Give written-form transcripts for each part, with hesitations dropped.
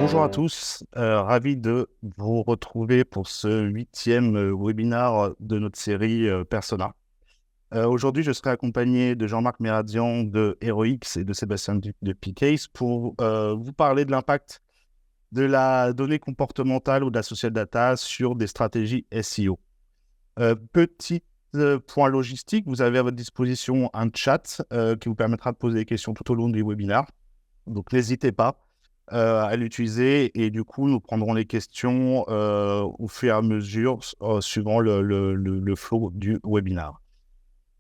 Bonjour à tous, ravi de vous retrouver pour ce 8e webinaire de notre série Persona. Aujourd'hui, je serai accompagné de Jean-Marc Méradian de HeroX et de Sébastien Duc de PCase pour vous parler de l'impact de la donnée comportementale ou de la social data sur des stratégies SEO. Petit point logistique, vous avez à votre disposition un chat qui vous permettra de poser des questions tout au long du webinaire. Donc, n'hésitez pas à l'utiliser et du coup, nous prendrons les questions au fur et à mesure suivant le flow du webinaire.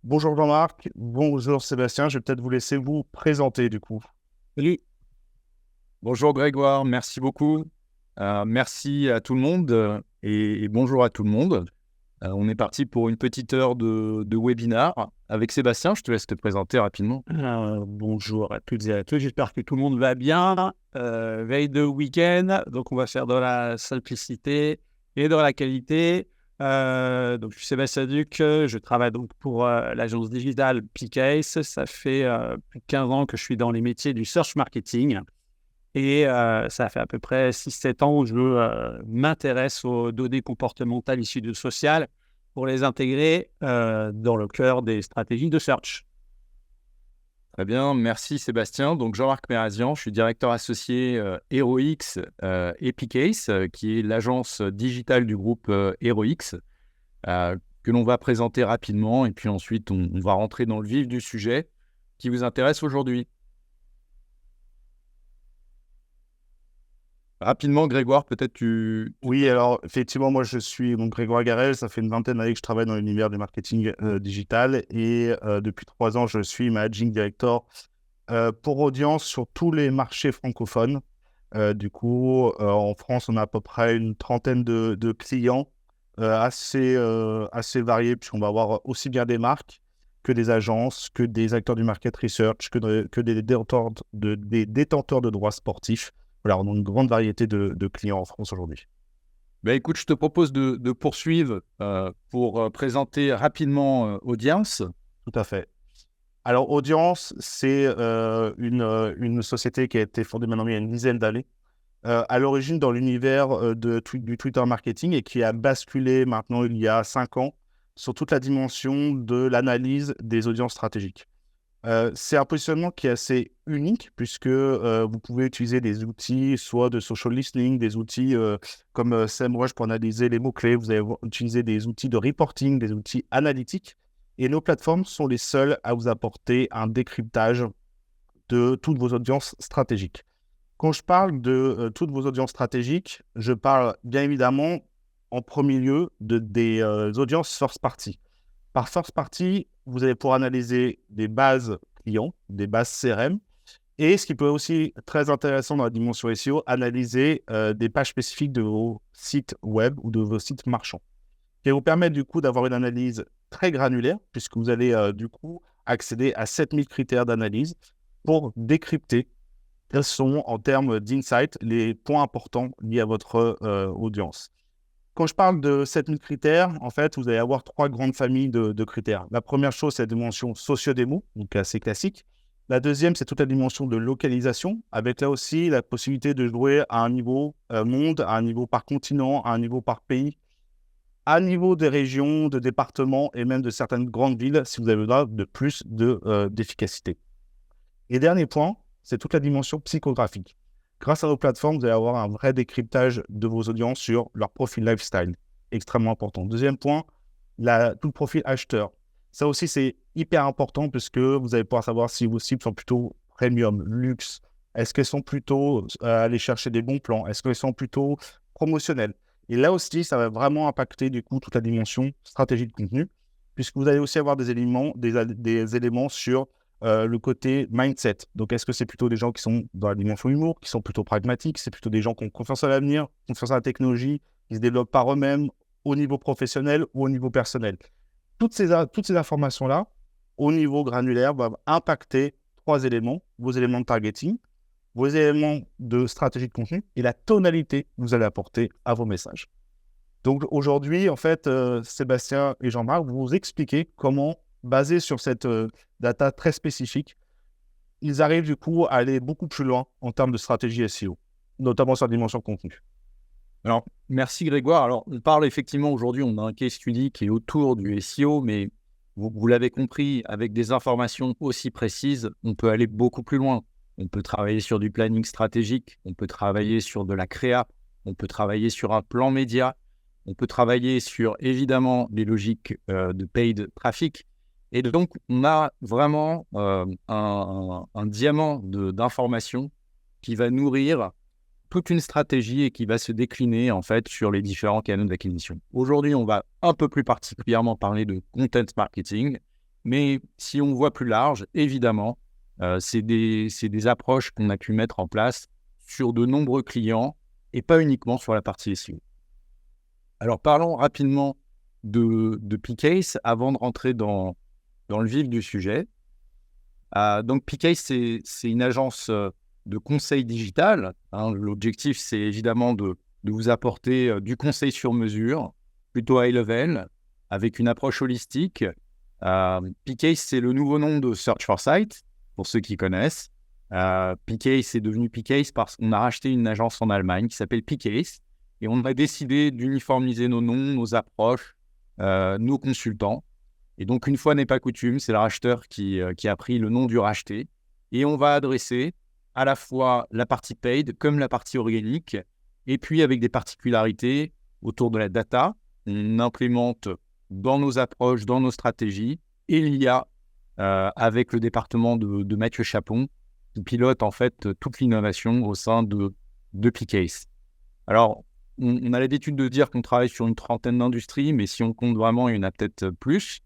Bonjour Jean-Marc, bonjour Sébastien, je vais peut-être vous laisser vous présenter du coup. Salut. Bonjour Grégoire, merci beaucoup. Merci à tout le monde et bonjour à tout le monde. On est parti pour une petite heure de webinaire avec Sébastien. Je te laisse te présenter rapidement. Bonjour à toutes et à tous, j'espère que tout le monde va bien. Veille de week-end, donc on va faire dans la simplicité et dans la qualité. Donc je suis Sébastien Duc, je travaille donc pour l'agence digitale PCase. Ça fait plus de 15 ans que je suis dans les métiers du search marketing. Et ça fait à peu près 6-7 ans où je m'intéresse aux données comportementales issues de social pour les intégrer dans le cœur des stratégies de search. Très bien, merci Sébastien. Donc Jean-Marc Mérasian, je suis directeur associé HeroX et PCase, qui est l'agence digitale du groupe HeroX, que l'on va présenter rapidement et puis ensuite on va rentrer dans le vif du sujet qui vous intéresse aujourd'hui. Rapidement, Grégoire, peut-être tu... Oui, alors effectivement, moi je suis donc Grégoire Garel, ça fait une vingtaine d'années que je travaille dans l'univers du marketing digital et depuis 3 ans, je suis managing director pour audience sur tous les marchés francophones. Du coup, en France, on a à peu près une trentaine de clients assez variés, puisqu'on va avoir aussi bien des marques que des agences, que des acteurs du market research, que des détenteurs de droits sportifs. Voilà, on a une grande variété de clients en France aujourd'hui. Ben écoute, je te propose de poursuivre pour présenter rapidement Audience. Tout à fait. Alors, Audience, c'est une société qui a été fondée maintenant il y a une dizaine d'années, à l'origine dans l'univers du Twitter marketing et qui a basculé maintenant il y a 5 ans sur toute la dimension de l'analyse des audiences stratégiques. C'est un positionnement qui est assez unique puisque vous pouvez utiliser des outils soit de social listening, des outils comme SEMrush pour analyser les mots-clés, vous allez utiliser des outils de reporting, des outils analytiques et nos plateformes sont les seules à vous apporter un décryptage de toutes vos audiences stratégiques. Quand je parle de toutes vos audiences stratégiques, je parle bien évidemment en premier lieu des audiences first party. Par first party, vous allez pouvoir analyser des bases clients, des bases CRM, et ce qui peut aussi être très intéressant dans la dimension SEO, analyser des pages spécifiques de vos sites web ou de vos sites marchands, qui va vous permettre du coup d'avoir une analyse très granulaire, puisque vous allez du coup accéder à 7000 critères d'analyse pour décrypter quels sont en termes d'insight les points importants liés à votre audience. Quand je parle de 7000 critères, en fait, vous allez avoir 3 grandes familles de critères. La première chose, c'est la dimension socio-démo, donc assez classique. La deuxième, c'est toute la dimension de localisation, avec là aussi la possibilité de jouer à un niveau monde, à un niveau par continent, à un niveau par pays, à un niveau des régions, de départements et même de certaines grandes villes, si vous avez besoin de plus d'efficacité. Et dernier point, c'est toute la dimension psychographique. Grâce à nos plateformes, vous allez avoir un vrai décryptage de vos audiences sur leur profil lifestyle, extrêmement important. Deuxième point, tout le profil acheteur. Ça aussi, c'est hyper important puisque vous allez pouvoir savoir si vos cibles sont plutôt premium, luxe. Est-ce qu'elles sont plutôt aller chercher des bons plans? Est-ce qu'elles sont plutôt promotionnelles? Et là aussi, ça va vraiment impacter du coup toute la dimension stratégie de contenu puisque vous allez aussi avoir des éléments sur le côté mindset. Donc, est-ce que c'est plutôt des gens qui sont dans la dimension humour, qui sont plutôt pragmatiques, c'est plutôt des gens qui ont confiance à l'avenir, confiance à la technologie, qui se développent par eux-mêmes au niveau professionnel ou au niveau personnel. Toutes ces informations-là, au niveau granulaire, vont impacter 3 éléments, vos éléments de targeting, vos éléments de stratégie de contenu et la tonalité que vous allez apporter à vos messages. Donc, aujourd'hui, en fait, Sébastien et Jean-Marc, vous expliquez comment, basé sur cette data très spécifique, ils arrivent du coup à aller beaucoup plus loin en termes de stratégie SEO. notamment sur la dimension contenu. Alors, merci Grégoire. Alors, on parle effectivement aujourd'hui, on a un case study qui est autour du SEO, mais vous l'avez compris, avec des informations aussi précises, on peut aller beaucoup plus loin. On peut travailler sur du planning stratégique, on peut travailler sur de la créa, on peut travailler sur un plan média, on peut travailler sur évidemment les logiques de paid traffic. Et donc, on a vraiment un diamant d'informations qui va nourrir toute une stratégie et qui va se décliner en fait sur les différents canaux d'acquisition. Aujourd'hui, on va un peu plus particulièrement parler de content marketing, mais si on voit plus large, évidemment, c'est des approches qu'on a pu mettre en place sur de nombreux clients et pas uniquement sur la partie SEO. Alors, parlons rapidement de PCase avant de rentrer dans le vif du sujet. Donc, PCase, c'est une agence de conseil digital. L'objectif, c'est évidemment de vous apporter du conseil sur mesure, plutôt high level, avec une approche holistique. PCase, c'est le nouveau nom de Search for Site, pour ceux qui connaissent. PCase est devenu PCase parce qu'on a racheté une agence en Allemagne qui s'appelle PCase, et on a décidé d'uniformiser nos noms, nos approches, nos consultants. Et donc, une fois n'est pas coutume, c'est le racheteur qui a pris le nom du racheté, et on va adresser à la fois la partie paid comme la partie organique, et puis avec des particularités autour de la data. On implémente dans nos approches, dans nos stratégies, et l'IA avec le département de Mathieu Chapon, qui pilote en fait toute l'innovation au sein de PCase. Alors, on a l'habitude de dire qu'on travaille sur une trentaine d'industries, mais si on compte vraiment, il y en a peut-être plus.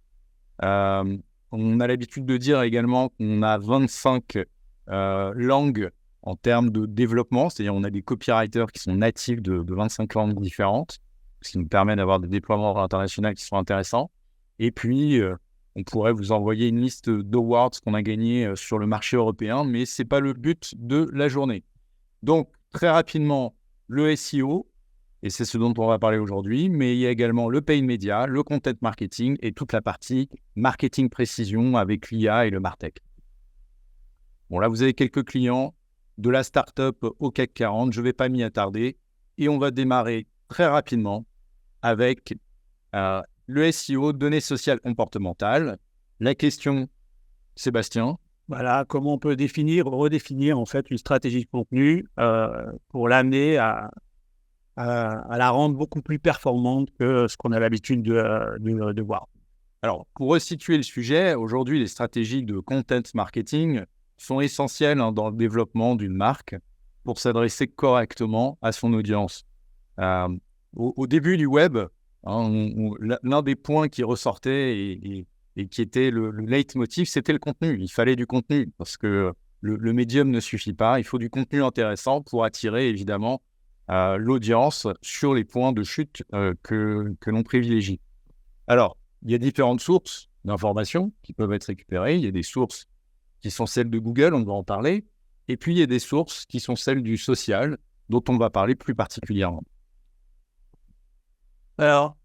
On a l'habitude de dire également qu'on a 25 langues en termes de développement, c'est-à-dire on a des copywriters qui sont natifs de 25 langues différentes, ce qui nous permet d'avoir des déploiements internationaux qui sont intéressants. Et puis, on pourrait vous envoyer une liste d'awards qu'on a gagnés sur le marché européen, mais ce n'est pas le but de la journée. Donc, très rapidement, le SEO, et c'est ce dont on va parler aujourd'hui, mais il y a également le paid media, le content marketing et toute la partie marketing précision avec l'IA et le MarTech. Bon, là, vous avez quelques clients de la startup au CAC 40. Je ne vais pas m'y attarder. Et on va démarrer très rapidement avec le SEO, données sociales comportementales. La question, Sébastien. Voilà, comment on peut redéfinir en fait une stratégie de contenu pour l'amener à la rendre beaucoup plus performante que ce qu'on a l'habitude de voir. Alors, pour resituer le sujet, aujourd'hui, les stratégies de content marketing sont essentielles dans le développement d'une marque pour s'adresser correctement à son audience. Au début du web, l'un des points qui ressortait et qui était le leitmotiv, c'était le contenu. Il fallait du contenu parce que le médium ne suffit pas. Il faut du contenu intéressant pour attirer évidemment l'audience sur les points de chute que l'on privilégie. Alors, il y a différentes sources d'informations qui peuvent être récupérées. Il y a des sources qui sont celles de Google, on va en parler. Et puis, il y a des sources qui sont celles du social, dont on va parler plus particulièrement. Alors,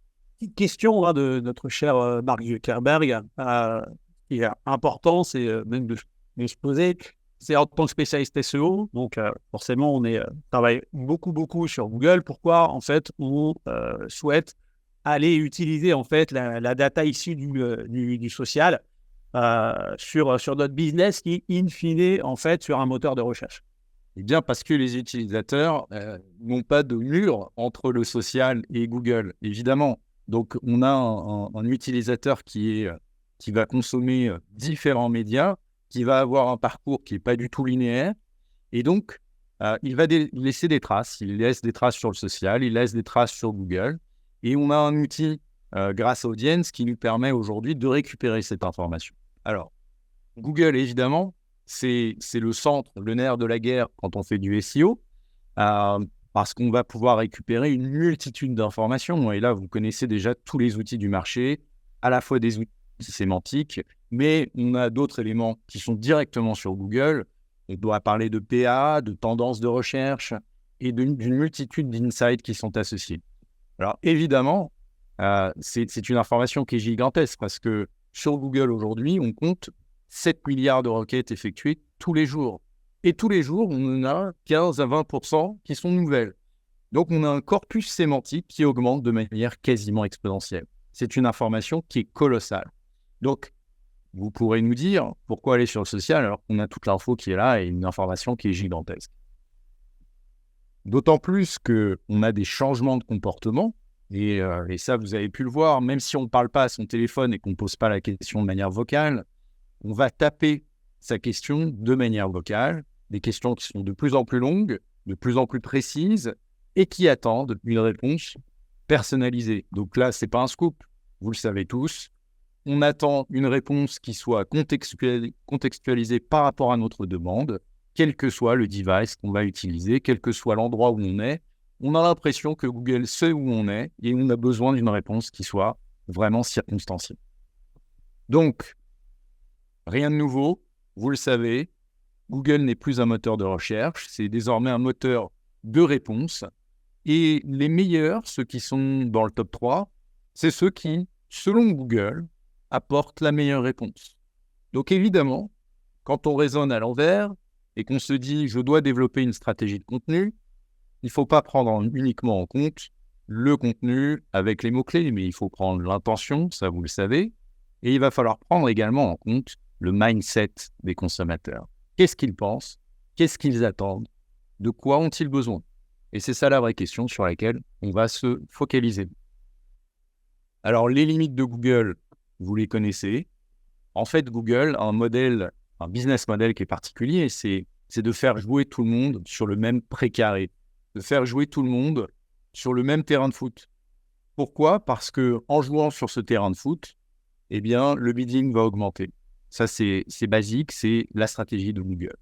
question de notre cher Mark Zuckerberg, qui est important, c'est même de se poser, c'est en tant que spécialiste SEO, donc forcément, on travaille beaucoup sur Google. Pourquoi, en fait, on souhaite aller utiliser, en fait, la data issue du social sur notre business qui, in fine, en fait, sur un moteur de recherche? Eh bien, parce que les utilisateurs n'ont pas de mur entre le social et Google, évidemment. Donc, on a un utilisateur qui va consommer différents médias, qui va avoir un parcours qui n'est pas du tout linéaire. Et donc, il va laisser des traces. Il laisse des traces sur le social, il laisse des traces sur Google. Et on a un outil, grâce à Audience, qui nous permet aujourd'hui de récupérer cette information. Alors, Google, évidemment, c'est le centre, le nerf de la guerre quand on fait du SEO, parce qu'on va pouvoir récupérer une multitude d'informations. Et là, vous connaissez déjà tous les outils du marché, à la fois des outils sémantiques, mais on a d'autres éléments qui sont directement sur Google. On doit parler de PA, de tendances de recherche et d'une multitude d'insights qui sont associés. Alors, évidemment, c'est une information qui est gigantesque parce que sur Google aujourd'hui, on compte 7 milliards de requêtes effectuées tous les jours. Et tous les jours, on en a 15 à 20% qui sont nouvelles. Donc, on a un corpus sémantique qui augmente de manière quasiment exponentielle. C'est une information qui est colossale. Donc, vous pourrez nous dire pourquoi aller sur le social alors qu'on a toute l'info qui est là et une information qui est gigantesque. D'autant plus qu'on a des changements de comportement, et ça, vous avez pu le voir, même si on ne parle pas à son téléphone et qu'on ne pose pas la question de manière vocale, on va taper sa question de manière vocale, des questions qui sont de plus en plus longues, de plus en plus précises, et qui attendent une réponse personnalisée. Donc là, ce n'est pas un scoop, vous le savez tous. On attend une réponse qui soit contextualisée par rapport à notre demande, quel que soit le device qu'on va utiliser, quel que soit l'endroit où on est. On a l'impression que Google sait où on est et on a besoin d'une réponse qui soit vraiment circonstanciée. Donc, rien de nouveau, vous le savez, Google n'est plus un moteur de recherche, c'est désormais un moteur de réponse. Et les meilleurs, ceux qui sont dans le top 3, c'est ceux qui, selon Google, apportent la meilleure réponse. Donc évidemment, quand on raisonne à l'envers et qu'on se dit « je dois développer une stratégie de contenu », il ne faut pas prendre uniquement en compte le contenu avec les mots-clés, mais il faut prendre l'intention, ça vous le savez, et il va falloir prendre également en compte le mindset des consommateurs. Qu'est-ce qu'ils pensent? Qu'est-ce qu'ils attendent? De quoi ont-ils besoin? Et c'est ça la vraie question sur laquelle on va se focaliser. Alors, les limites de Google, vous les connaissez. En fait, Google a un business model qui est particulier, c'est de faire jouer tout le monde sur le même précaré, de faire jouer tout le monde sur le même terrain de foot. Pourquoi? Parce qu'en jouant sur ce terrain de foot, eh bien, le bidding va augmenter. Ça, c'est basique, c'est la stratégie de Google.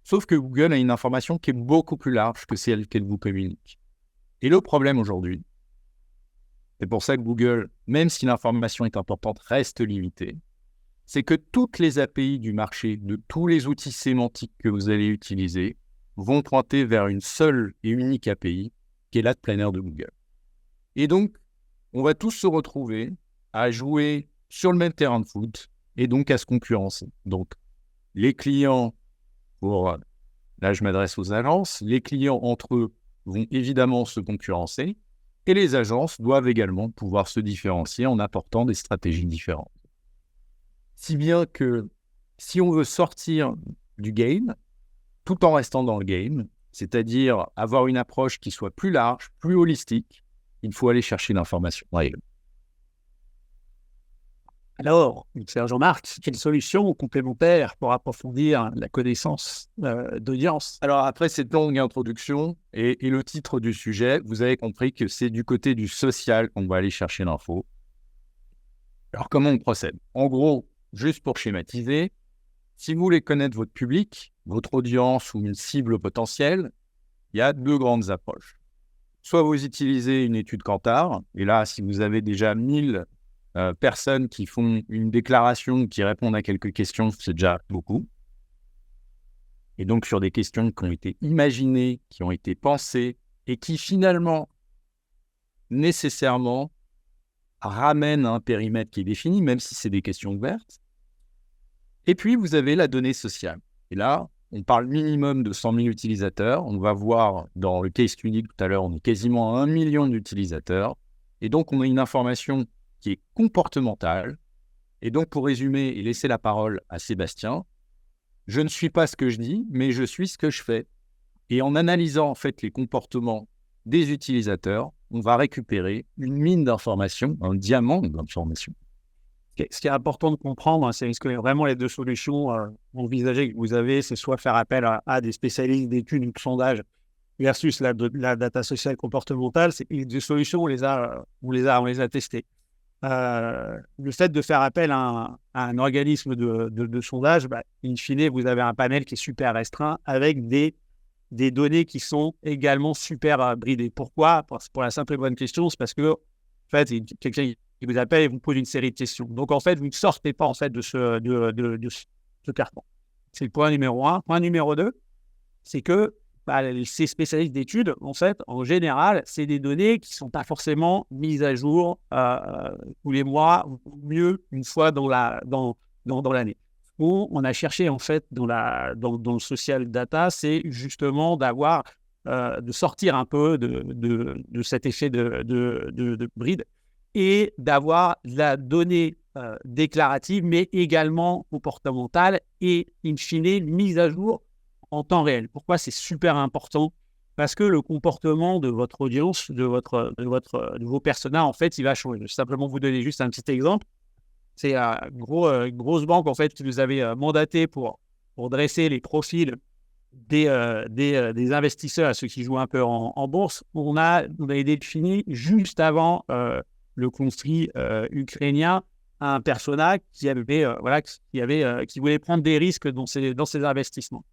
Sauf que Google a une information qui est beaucoup plus large que celle qu'elle vous communique. Et le problème aujourd'hui, c'est pour ça que Google, même si l'information est importante, reste limitée, c'est que toutes les API du marché, de tous les outils sémantiques que vous allez utiliser, vont pointer vers une seule et unique API, qui est la planner de Google. Et donc, on va tous se retrouver à jouer sur le même terrain de foot et donc à se concurrencer. Donc, les clients, là je m'adresse aux agences, les clients entre eux vont évidemment se concurrencer et les agences doivent également pouvoir se différencier en apportant des stratégies différentes. Si bien que si on veut sortir du game, tout en restant dans le game, c'est-à-dire avoir une approche qui soit plus large, plus holistique, il faut aller chercher l'information. Alors, cher Jean-Marc, quelle solution complémentaire pour approfondir la connaissance d'audience? Alors après cette longue introduction et le titre du sujet, vous avez compris que c'est du côté du social qu'on va aller chercher l'info. Alors comment on procède? En gros, juste pour schématiser, si vous voulez connaître votre public, votre audience ou une cible potentielle, il y a deux grandes approches. Soit vous utilisez une étude Kantar, et là, si vous avez déjà 1000 personnes qui font une déclaration, qui répondent à quelques questions, c'est déjà beaucoup. Et donc sur des questions qui ont été imaginées, qui ont été pensées, et qui finalement, nécessairement, ramènent à un périmètre qui est défini, même si c'est des questions ouvertes. Et puis, vous avez la donnée sociale. Et là, on parle minimum de 100 000 utilisateurs. On va voir dans le case study tout à l'heure, on est quasiment à 1 million d'utilisateurs. Et donc, on a une information qui est comportementale. Et donc, pour résumer et laisser la parole à Sébastien, je ne suis pas ce que je dis, mais je suis ce que je fais. Et en analysant en fait les comportements des utilisateurs, on va récupérer une mine d'informations, un diamant d'informations. Ce qui est important de comprendre, c'est que vraiment les deux solutions envisagées que vous avez, c'est soit faire appel à des spécialistes d'études ou de sondage versus la data sociale comportementale. Les deux solutions, on les a testées. Le fait de faire appel à un organisme de sondage, in fine, vous avez un panel qui est super restreint avec des données qui sont également super bridées. Pourquoi? Pour la simple et bonne question, c'est parce que en fait, quelqu'un qui vous appelle et vous pose une série de questions. Donc, en fait, vous ne sortez pas en fait, de ce carton. C'est le point numéro 1. Point numéro 2, c'est que ces spécialistes d'études, en fait, en général, c'est des données qui ne sont pas forcément mises à jour tous les mois, ou mieux une fois dans l'année. on a cherché en fait dans le social data, c'est justement de sortir un peu de cet effet de bride et d'avoir la donnée déclarative, mais également comportementale et in fine mise à jour en temps réel. Pourquoi c'est super important? Parce que le comportement de votre audience, de vos personas, en fait, il va changer. Je vais simplement vous donner juste un petit exemple. C'est une grosse banque en fait qui nous avait mandaté pour dresser les profils des investisseurs, à ceux qui jouent un peu en bourse. On avait défini juste avant le conflit ukrainien un persona qui voulait prendre des risques dans ses investissements.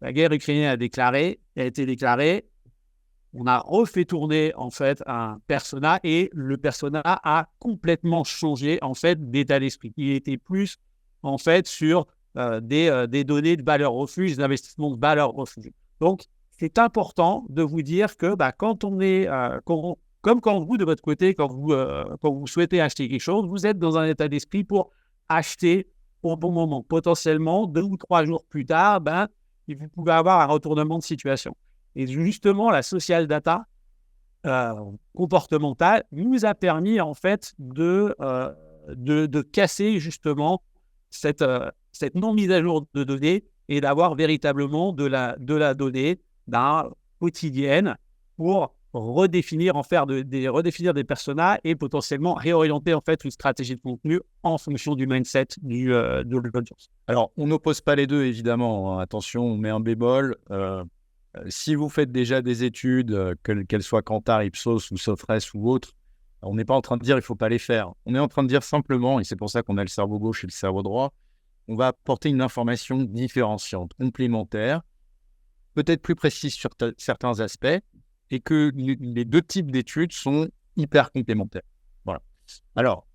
La guerre ukrainienne a été déclarée. On a refait tourner en fait un persona et le persona a complètement changé en fait d'état d'esprit. Il était plus en fait sur des données de valeur refuge, d'investissement de valeur refuge. Donc, c'est important de vous dire que quand on est, comme quand vous, de votre côté, quand vous souhaitez acheter quelque chose, vous êtes dans un état d'esprit pour acheter au bon moment. Potentiellement, 2 ou 3 jours plus tard, vous pouvez avoir un retournement de situation. Et justement, la social data comportementale nous a permis en fait de casser justement cette non-mise à jour de données et d'avoir véritablement de la donnée quotidienne pour redéfinir des personas et potentiellement réorienter en fait une stratégie de contenu en fonction du mindset de l'audience. Alors, on n'oppose pas les deux, évidemment. Attention, on met un bémol. Si vous faites déjà des études, qu'elles soient Kantar, Ipsos ou Sofres ou autres, on n'est pas en train de dire qu'il ne faut pas les faire. On est en train de dire simplement, et c'est pour ça qu'on a le cerveau gauche et le cerveau droit, on va apporter une information différenciante, complémentaire, peut-être plus précise sur certains aspects, et que les deux types d'études sont hyper complémentaires. Voilà. Alors,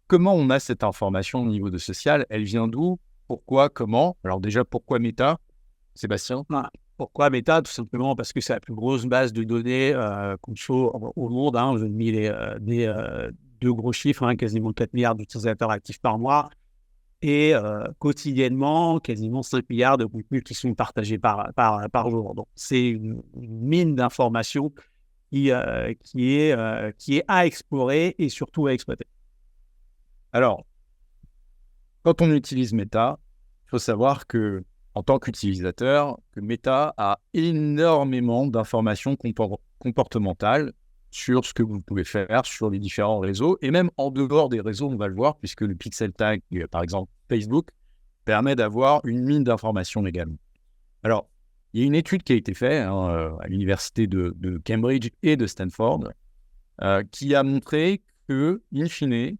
comment on a cette information au niveau de social? Elle vient d'où? Pourquoi? Comment? Alors déjà, pourquoi Meta, Sébastien? Pourquoi Meta? Tout simplement parce que c'est la plus grosse base de données au monde. Vous avez mis deux gros chiffres, quasiment 4 milliards d'utilisateurs actifs par mois. Et quotidiennement, quasiment 5 milliards de contenus qui sont partagés par jour. Donc, c'est une mine d'informations qui est à explorer et surtout à exploiter. Alors, quand on utilise Meta, il faut savoir que, en tant qu'utilisateur, que Meta a énormément d'informations comportementales sur ce que vous pouvez faire sur les différents réseaux, et même en dehors des réseaux, on va le voir, puisque le pixel tag, par exemple Facebook, permet d'avoir une mine d'informations également. Alors, il y a une étude qui a été faite à l'université de Cambridge et de Stanford, qui a montré que, in fine,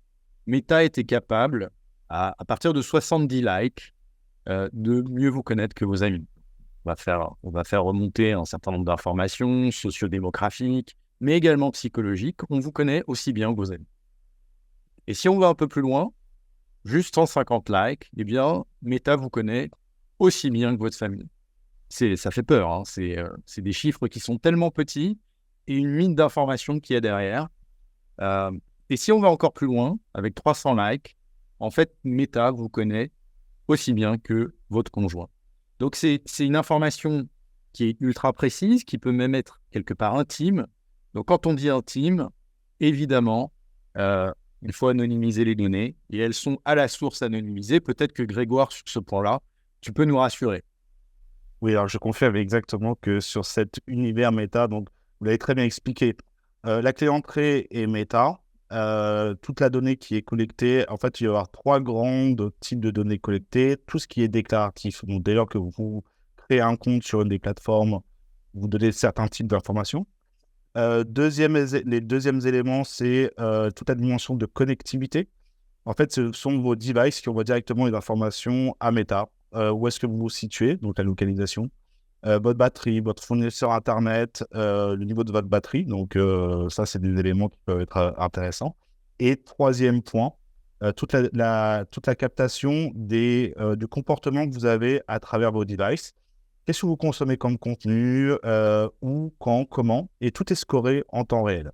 Meta était capable, à partir de 70 likes, de mieux vous connaître que vos amis. On va faire remonter un certain nombre d'informations sociodémographiques, mais également psychologiques. On vous connaît aussi bien que vos amis. Et si on va un peu plus loin, juste 150 likes, eh bien, Meta vous connaît aussi bien que votre famille. Ça fait peur, c'est des chiffres qui sont tellement petits et une mine d'informations qu'il y a derrière. Et si on va encore plus loin, avec 300 likes, en fait, Meta vous connaît aussi bien que votre conjoint. Donc, c'est une information qui est ultra précise, qui peut même être quelque part intime. Donc, quand on dit intime, évidemment, il faut anonymiser les données et elles sont à la source anonymisées. Peut-être que Grégoire, sur ce point-là, tu peux nous rassurer. Oui, alors je confirme exactement que sur cet univers Meta, donc vous l'avez très bien expliqué, la clé d'entrée est Meta. Toute la donnée qui est collectée, en fait, il va y avoir 3 grands types de données collectées. Tout ce qui est déclaratif, donc dès lors que vous créez un compte sur une des plateformes, vous donnez certains types d'informations. Les deuxièmes éléments, c'est toute la dimension de connectivité. En fait, ce sont vos devices qui envoient directement les informations à Meta. Où est-ce que vous vous situez, donc la localisation, votre batterie, votre fournisseur Internet, le niveau de votre batterie. Donc, ça, c'est des éléments qui peuvent être intéressants. Et troisième point, toute la captation du comportement que vous avez à travers vos devices. Qu'est-ce que vous consommez comme contenu, où, quand, comment, et tout est scoré en temps réel.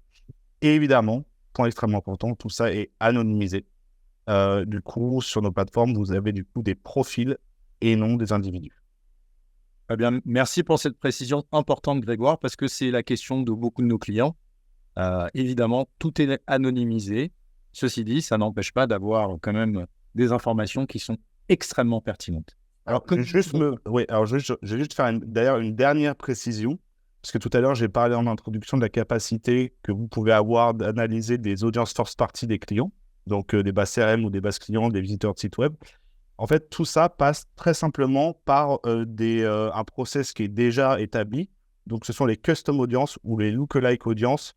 Et évidemment, point extrêmement important, tout ça est anonymisé. Du coup, sur nos plateformes, vous avez du coup des profils et non des individus. Très bien, merci pour cette précision importante, Grégoire, parce que c'est la question de beaucoup de nos clients. Évidemment, tout est anonymisé. Ceci dit, ça n'empêche pas d'avoir quand même des informations qui sont extrêmement pertinentes. Alors, je vais juste faire d'ailleurs une dernière précision, parce que tout à l'heure, j'ai parlé en introduction de la capacité que vous pouvez avoir d'analyser des audiences first party des clients, donc des bases CRM ou des bases clients, des visiteurs de site web. En fait, tout ça passe très simplement par un process qui est déjà établi. Donc, ce sont les custom audiences ou les lookalike audiences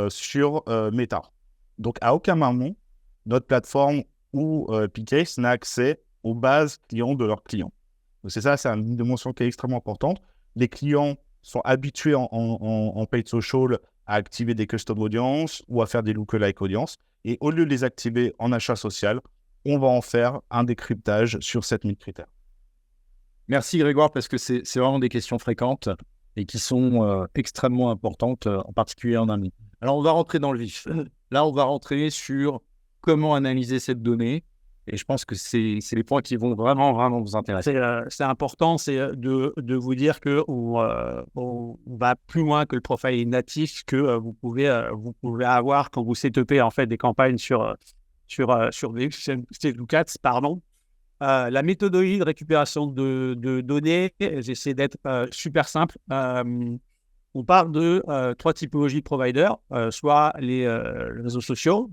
sur Meta. Donc, à aucun moment, notre plateforme ou Epicase n'a accès aux bases clients de leurs clients. Donc, c'est une dimension qui est extrêmement importante. Les clients sont habitués en paid social à activer des custom audiences ou à faire des lookalike audiences. Et au lieu de les activer en achat social, on va en faire un décryptage sur 7000 critères. Merci Grégoire, parce que c'est vraiment des questions fréquentes et qui sont extrêmement importantes, en particulier en amont. Alors, on va rentrer dans le vif. Là, on va rentrer sur comment analyser cette donnée. Et je pense que c'est les points qui vont vraiment vous intéresser. C'est important, c'est de vous dire qu'on va plus loin que le profil natif que vous pouvez avoir quand vous setupez en fait des campagnes sur Facebook Ads, pardon. La méthodologie de récupération de données, j'essaie d'être super simple. On parle de 3 typologies de providers, soit les réseaux sociaux,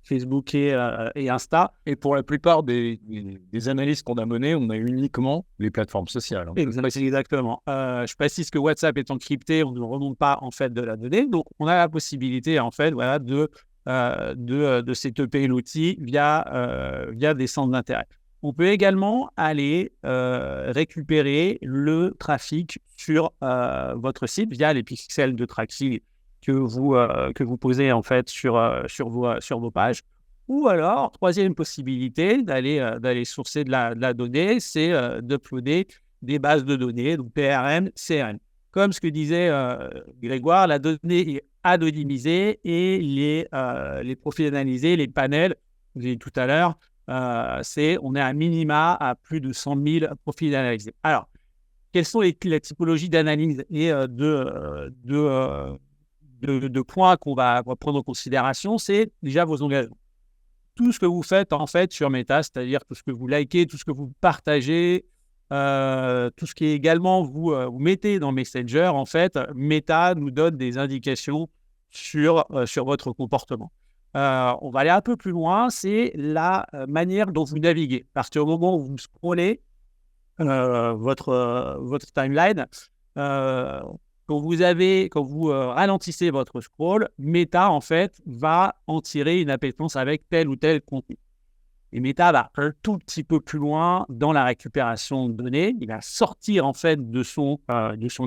Facebook et Insta. Et pour la plupart des analyses qu'on a menées, on a uniquement les plateformes sociales. Exactement. Je précise que WhatsApp est encrypté, on ne remonte pas en fait de la donnée, donc on a la possibilité en fait, voilà, de setuper l'outil via des centres d'intérêt. On peut également aller récupérer le trafic sur votre site via les pixels de tracking que vous posez en fait sur vos pages. Ou alors, troisième possibilité d'aller sourcer de la donnée, c'est d'uploader des bases de données, donc PRM, CRM. Comme ce que disait Grégoire, la donnée est anonymisée et les profils analysés, les panels, je l'ai dit tout à l'heure, on est à minima à plus de 100 000 profils analysés. Alors, quelles sont les typologies d'analyse et de points qu'on va prendre en considération? C'est déjà vos engagements. Tout ce que vous faites en fait sur Meta, c'est-à-dire tout ce que vous likez, tout ce que vous partagez, tout ce qui est également vous mettez dans Messenger, en fait, Meta nous donne des indications sur votre comportement. On va aller un peu plus loin, c'est la manière dont vous naviguez. Parce qu'au moment où vous scrollez votre timeline, quand vous ralentissez votre scroll, Meta, en fait, va en tirer une appétence avec tel ou tel contenu. Et Meta va un tout petit peu plus loin dans la récupération de données. Il va sortir, en fait, de son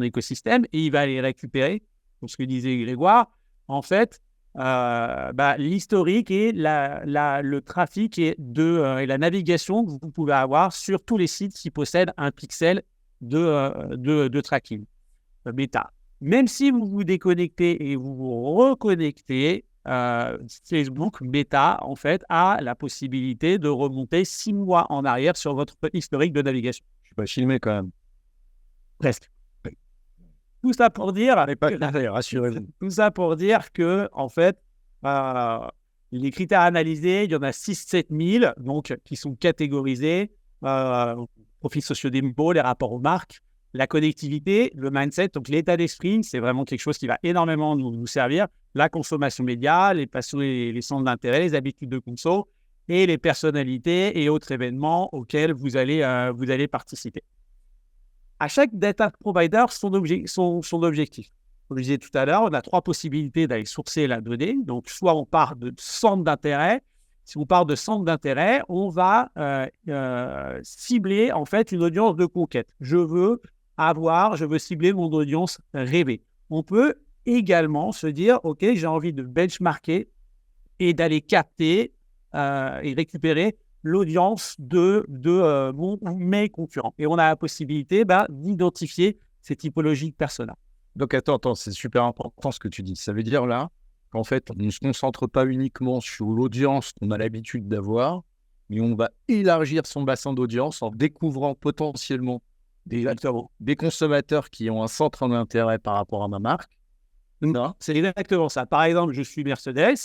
écosystème et il va aller récupérer, comme ce que disait Grégoire, en fait, l'historique et le trafic et la navigation que vous pouvez avoir sur tous les sites qui possèdent un pixel de tracking Meta. Même si vous vous déconnectez et vous vous reconnectez, Facebook Meta en fait a la possibilité de remonter 6 mois en arrière sur votre historique de navigation. Je suis pas filmé quand même. Presque. Tout ça pour dire, rassurez-vous. Tout ça pour dire que, en fait, les critères analysés, il y en a 6-7 000, donc, qui sont catégorisés, profils sociodémos, les rapports aux marques, la connectivité, le mindset, donc l'état d'esprit, c'est vraiment quelque chose qui va énormément nous servir, la consommation média, les passions et les centres d'intérêt, les habitudes de conso, et les personnalités et autres événements auxquels vous allez participer. À chaque data provider, son objectif. Comme je disais tout à l'heure, on a 3 possibilités d'aller sourcer la donnée. Donc, soit on part de centre d'intérêt. Si on part de centre d'intérêt, on va cibler en fait une audience de conquête. Je veux cibler mon audience rêvée. On peut également se dire, OK, j'ai envie de benchmarker et d'aller capter et récupérer l'audience de mes concurrents. Et on a la possibilité d'identifier ces typologies de personas. Donc, attends, c'est super important ce que tu dis. Ça veut dire là qu'en fait, on ne se concentre pas uniquement sur l'audience qu'on a l'habitude d'avoir, mais on va élargir son bassin d'audience en découvrant potentiellement des consommateurs qui ont un centre d'intérêt par rapport à ma marque. C'est exactement ça. Par exemple, je suis Mercedes,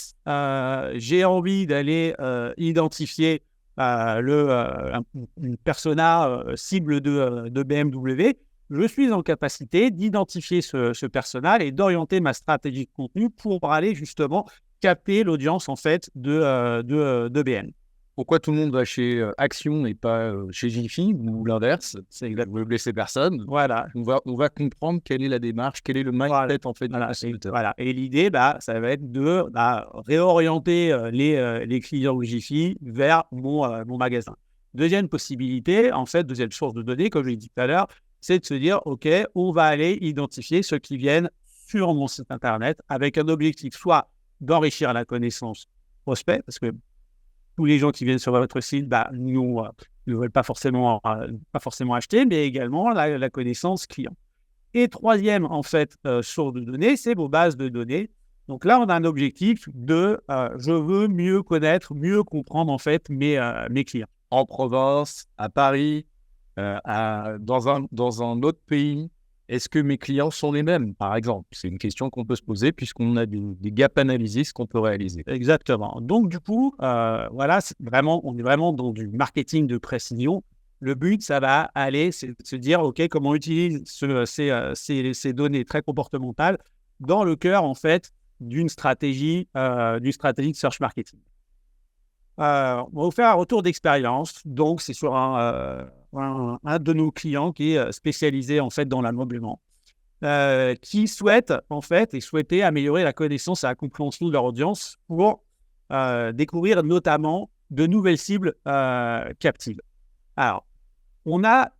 j'ai envie d'aller identifier une persona cible de BMW. Je suis en capacité d'identifier ce persona et d'orienter ma stratégie de contenu pour aller justement capter l'audience en fait de BM. Pourquoi tout le monde va chez Action et pas chez Jiffy ou l'inverse? C'est exactement. Ne blesser personne. Voilà. On va comprendre quelle est la démarche, quel est le mindset en fait du consommateur. Voilà. Et l'idée, ça va être de réorienter les clients Jiffy vers mon magasin. Deuxième possibilité, en fait, deuxième source de données, comme je l'ai dit tout à l'heure, c'est de se dire, OK, on va aller identifier ceux qui viennent sur mon site Internet avec un objectif soit d'enrichir la connaissance prospect, parce que tous les gens qui viennent sur votre site ne veulent pas forcément acheter, mais également la connaissance client. Et troisième, en fait, source de données, c'est vos bases de données. Donc là, on a un objectif je veux mieux connaître, mieux comprendre, en fait, mes clients. En province, à Paris, dans un autre pays, est-ce que mes clients sont les mêmes, par exemple? C'est une question qu'on peut se poser puisqu'on a des gaps analysis qu'on peut réaliser. Exactement. Donc, du coup, on est vraiment dans du marketing de précision. Le but, ça va aller, c'est de se dire, OK, comment on utilise ces données très comportementales dans le cœur, en fait, d'une stratégie de search marketing. On va vous faire un retour d'expérience. Donc, c'est sur un de nos clients qui est spécialisé en fait dans l'ameublement, qui souhaitait améliorer la connaissance et la compréhension de leur audience pour découvrir notamment de nouvelles cibles captives. Alors, on a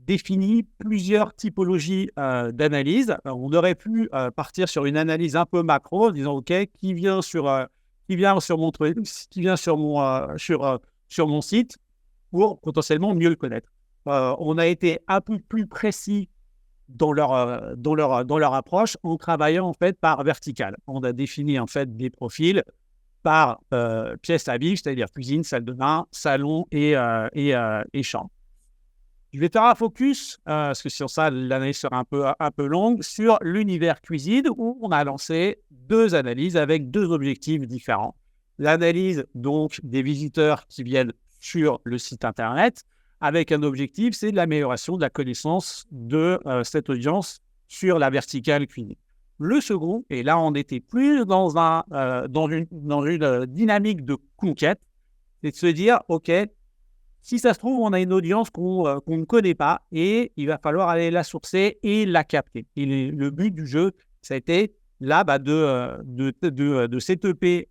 défini plusieurs typologies d'analyse. Alors, on aurait pu partir sur une analyse un peu macro, en disant OK, qui vient sur mon site pour potentiellement mieux le connaître. On a été un peu plus précis dans leur approche en travaillant en fait par verticale. On a défini en fait des profils par pièce à vivre, c'est-à-dire cuisine, salle de bain, salon et chambre. Je vais faire un focus, parce que sur ça, l'analyse sera un peu longue, sur l'univers cuisine où on a lancé 2 analyses avec 2 objectifs différents. L'analyse donc des visiteurs qui viennent sur le site Internet avec un objectif, c'est de l'amélioration de la connaissance de cette audience sur la verticale cuisine. Le second, et là on était plus dans une dynamique de conquête, c'est de se dire, OK, si ça se trouve, on a une audience qu'on ne connaît pas et il va falloir aller la sourcer et la capter. Et le but du jeu, ça a été là de setuper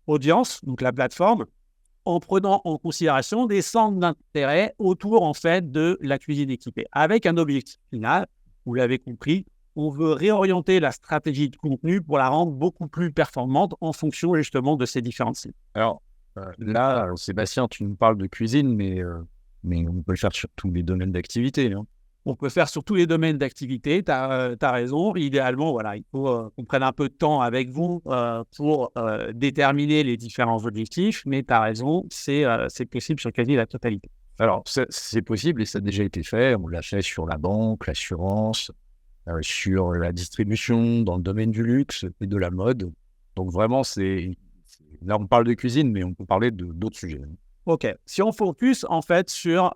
audience, donc la plateforme, en prenant en considération des centres d'intérêt autour en fait de la cuisine équipée, avec un objectif final. Vous l'avez compris, on veut réorienter la stratégie de contenu pour la rendre beaucoup plus performante en fonction justement de ces différentes cibles. Alors, là, Sébastien, tu nous parles de cuisine, mais on peut le faire sur tous les domaines d'activité. Hein. On peut faire sur tous les domaines d'activité, tu as raison. Idéalement, voilà, il faut qu'on prenne un peu de temps avec vous pour déterminer les différents objectifs, mais tu as raison, c'est possible sur quasi la totalité. Alors, c'est possible et ça a déjà été fait. On l'a fait sur la banque, l'assurance, sur la distribution, dans le domaine du luxe et de la mode. Donc vraiment, là, on parle de cuisine, mais on peut parler d'autres sujets. OK. Si on focus, en fait, sur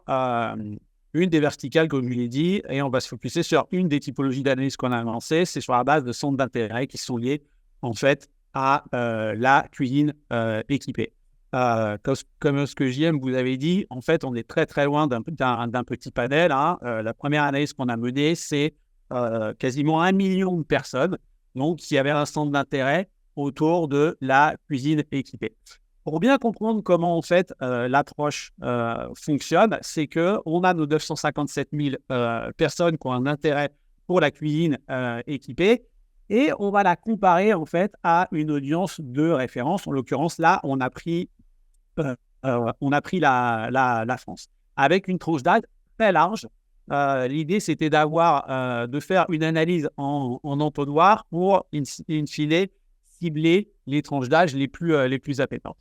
une des verticales, comme je l'ai dit, et on va se focuser sur une des typologies d'analyse qu'on a lancées, c'est sur la base de centres d'intérêt qui sont liés, en fait, à la cuisine équipée. Comme ce que JM vous avez dit, en fait, on est très, très loin d'un petit panel. Hein. La première analyse qu'on a menée, c'est quasiment 1 million de personnes donc, qui avaient un centre d'intérêt autour de la cuisine équipée. Pour bien comprendre comment en fait l'approche fonctionne, c'est qu'on a nos 957 000 personnes qui ont un intérêt pour la cuisine équipée et on va la comparer en fait à une audience de référence. En l'occurrence, là, on a pris la France avec une tranche d'âge très large l'idée, c'était de faire une analyse en entonnoir pour, in fine, cibler les tranches d'âge les plus appétentes.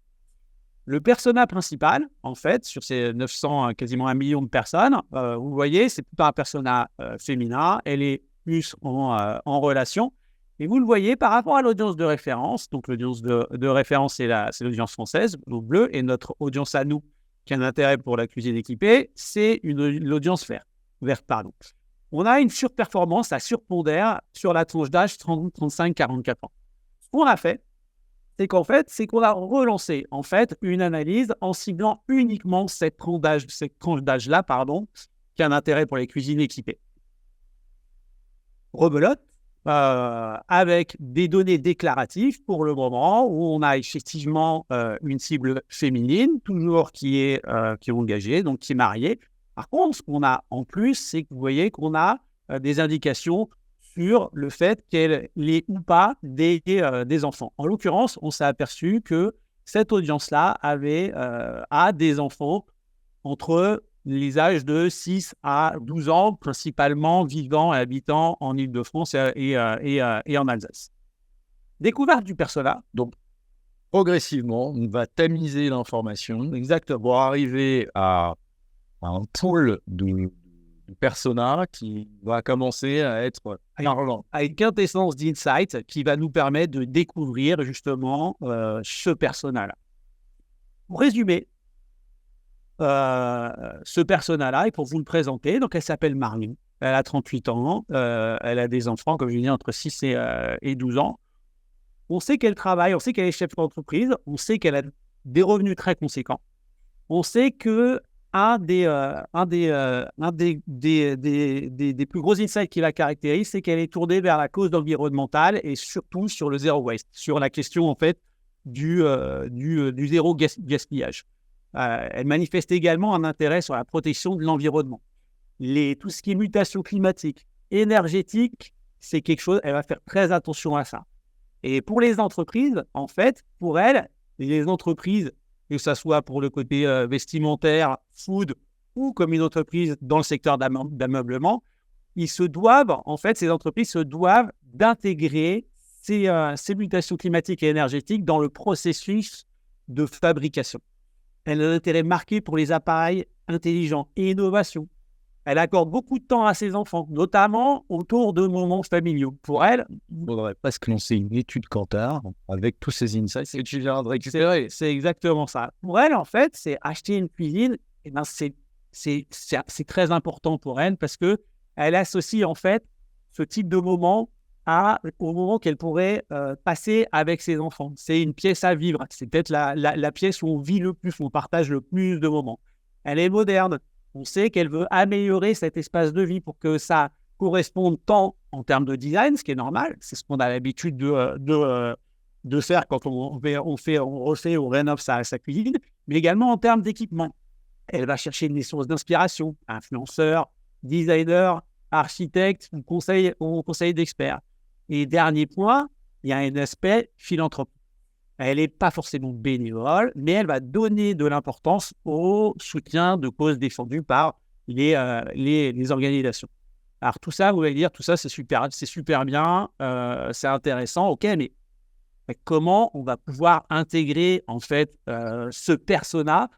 Le persona principal, en fait, sur ces 900, quasiment 1 million de personnes, vous voyez, c'est plutôt un persona féminin. Elle est plus en relation. Et vous le voyez par rapport à l'audience de référence. Donc, l'audience de référence, c'est l'audience française, donc bleue. Et notre audience à nous, qui a un intérêt pour la cuisine équipée, c'est l'audience verte. On a une surperformance, ça surpondère sur la tranche d'âge 30, 35, 44 ans. Ce qu'on a fait, c'est qu'on a relancé une analyse en ciblant uniquement cette tranche d'âge-là, qui a un intérêt pour les cuisines équipées. Rebelote, avec des données déclaratives pour le moment, où on a effectivement une cible féminine, toujours qui est engagée, donc qui est mariée. Par contre, ce qu'on a en plus, c'est que vous voyez qu'on a des indications sur le fait qu'elle ait ou pas des enfants. En l'occurrence, on s'est aperçu que cette audience-là a des enfants entre les âges de 6 à 12 ans, principalement vivant et habitant en Île-de-France et en Alsace. Découverte du persona. Donc, progressivement, on va tamiser l'information pour arriver à un pool de persona qui va commencer à être parlant. À une quintessence d'insight qui va nous permettre de découvrir justement ce persona-là. Pour résumer, ce persona-là, et pour vous le présenter, donc elle s'appelle Marion, elle a 38 ans, elle a des enfants, comme je l'ai dit, entre 6 et 12 ans. On sait qu'elle travaille, on sait qu'elle est chef d'entreprise, on sait qu'elle a des revenus très conséquents. On sait que un des plus gros insights qui la caractérise, c'est qu'elle est tournée vers la cause environnementale et surtout sur le zéro waste, sur la question en fait du zéro gaspillage. Elle manifeste également un intérêt sur la protection de l'environnement. Tout ce qui est mutation climatique, énergétique, c'est quelque chose, elle va faire très attention à ça. Et pour les entreprises, en fait, pour elle, les entreprises, que ce soit pour le côté vestimentaire, food, ou comme une entreprise dans le secteur d'ameublement, ces entreprises se doivent d'intégrer ces mutations climatiques et énergétiques dans le processus de fabrication. Elle a un intérêt marqué pour les appareils intelligents et innovation. Elle accorde beaucoup de temps à ses enfants, notamment autour de moments familiaux. Pour elle, il faudrait presque lancer une étude Kantar avec tous ces insights que tu viens de récupérer. C'est exactement ça. Pour elle, en fait, c'est acheter une cuisine. Et ben c'est très important pour elle parce que elle associe en fait ce type de moment au moment qu'elle pourrait passer avec ses enfants. C'est une pièce à vivre. C'est peut-être la pièce où on vit le plus, où on partage le plus de moments. Elle est moderne. On sait qu'elle veut améliorer cet espace de vie pour que ça corresponde tant en termes de design, ce qui est normal. C'est ce qu'on a l'habitude de faire quand on refait ou rénove sa cuisine, mais également en termes d'équipement. Elle va chercher des sources d'inspiration, influenceurs, designers, architectes, ou conseils d'experts. Et dernier point, il y a un aspect philanthropique. Elle n'est pas forcément bénévole, mais elle va donner de l'importance au soutien de causes défendues par les organisations. Alors tout ça, vous allez dire, tout ça c'est super bien, c'est intéressant, ok, mais comment on va pouvoir intégrer en fait ce persona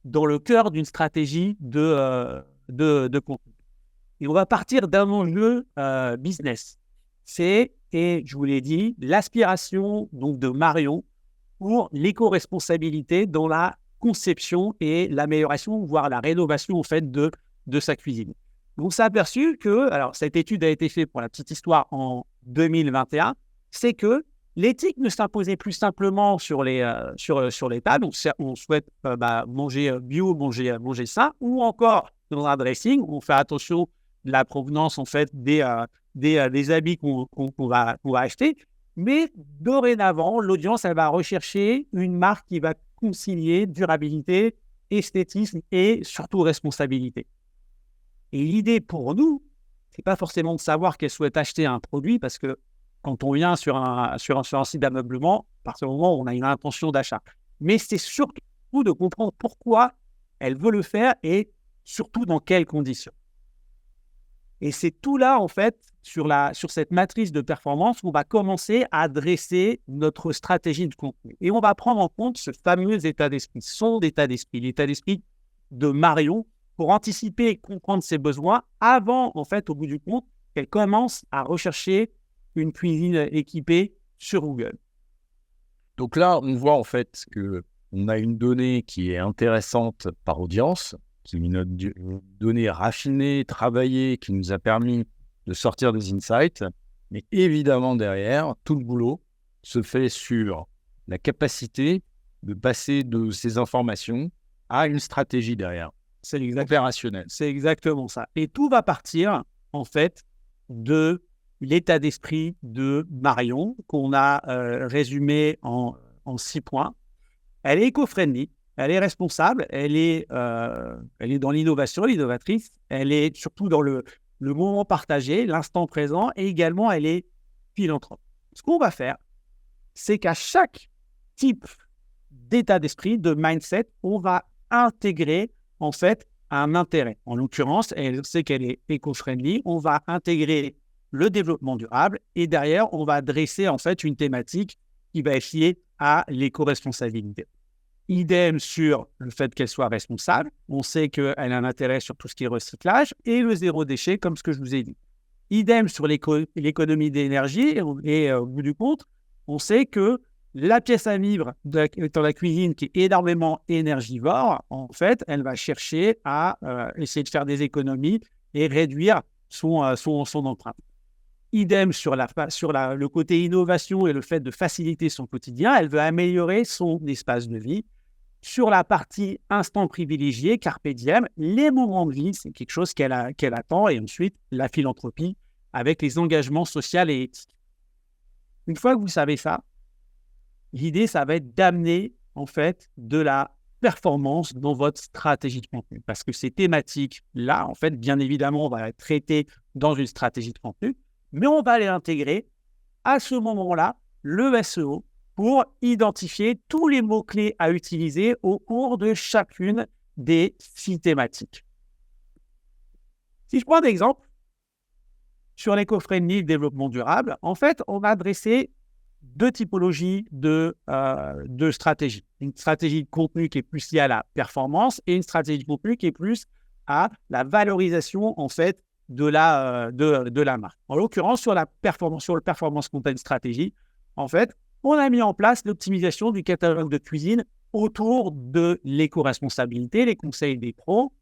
dans le cœur d'une stratégie de contenu? Et on va partir d'un enjeu business. Et je vous l'ai dit, l'aspiration donc de Marion pour l'éco-responsabilité dans la conception et l'amélioration, voire la rénovation en fait de sa cuisine. On s'est aperçu que, alors cette étude a été faite pour la petite histoire en 2021, c'est que l'éthique ne s'imposait plus simplement sur les tables. On souhaite manger bio, manger sain, ou encore dans un dressing, on fait attention de la provenance en fait des habits qu'on va acheter. Mais dorénavant, l'audience, elle va rechercher une marque qui va concilier durabilité, esthétisme et surtout responsabilité. Et l'idée pour nous, c'est pas forcément de savoir qu'elle souhaite acheter un produit, parce que quand on vient sur un site d'ameublement, à partir du moment où on a une intention d'achat. Mais c'est surtout de comprendre pourquoi elle veut le faire et surtout dans quelles conditions. Et c'est tout là, en fait, sur cette matrice de performance, qu'on va commencer à dresser notre stratégie de contenu. Et on va prendre en compte ce fameux état d'esprit, son état d'esprit, l'état d'esprit de Marion, pour anticiper et comprendre ses besoins avant, en fait, au bout du compte, qu'elle commence à rechercher une cuisine équipée sur Google. Donc là, on voit en fait qu'on a une donnée qui est intéressante par audience, qui est une donnée raffinée, travaillée, qui nous a permis de sortir des insights. Mais évidemment, derrière, tout le boulot se fait sur la capacité de passer de ces informations à une stratégie derrière. C'est opérationnelle. C'est exactement ça. Et tout va partir, en fait, de l'état d'esprit de Marion, qu'on a résumé en 6 points. Elle est éco-friendly, elle est responsable, elle est dans l'innovation, l'innovatrice, elle est surtout dans le moment partagé, l'instant présent, et également elle est philanthrope. Ce qu'on va faire, c'est qu'à chaque type d'état d'esprit, de mindset, on va intégrer en fait un intérêt. En l'occurrence, elle sait qu'elle est éco-friendly, on va intégrer le développement durable et derrière, on va dresser en fait une thématique qui va être liée à l'éco-responsabilité. Idem sur le fait qu'elle soit responsable. On sait qu'elle a un intérêt sur tout ce qui est recyclage et le zéro déchet, comme ce que je vous ai dit. Idem sur l'économie d'énergie et au bout du compte, on sait que la pièce à vivre dans la cuisine qui est énormément énergivore, en fait, elle va chercher à essayer de faire des économies et réduire son empreinte. Idem sur le côté innovation et le fait de faciliter son quotidien, elle veut améliorer son espace de vie. Sur la partie instant privilégié, carpe diem, les moments de vie, c'est quelque chose qu'elle attend. Et ensuite, la philanthropie avec les engagements sociaux et éthiques. Une fois que vous savez ça, l'idée, ça va être d'amener en fait de la performance dans votre stratégie de contenu. Parce que ces thématiques-là, en fait, bien évidemment, on va être traitées dans une stratégie de contenu, mais on va les intégrer à ce moment-là, le SEO, pour identifier tous les mots-clés à utiliser au cours de chacune des 6 thématiques. Si je prends un exemple sur l'éco-friendly, le développement durable, en fait, on va adresser 2 typologies de stratégies. Une stratégie de contenu qui est plus liée à la performance et une stratégie de contenu qui est plus à la valorisation, en fait, de la marque. En l'occurrence, sur le performance content stratégie, en fait, on a mis en place l'optimisation du catalogue de cuisine autour de l'éco-responsabilité, les conseils des pros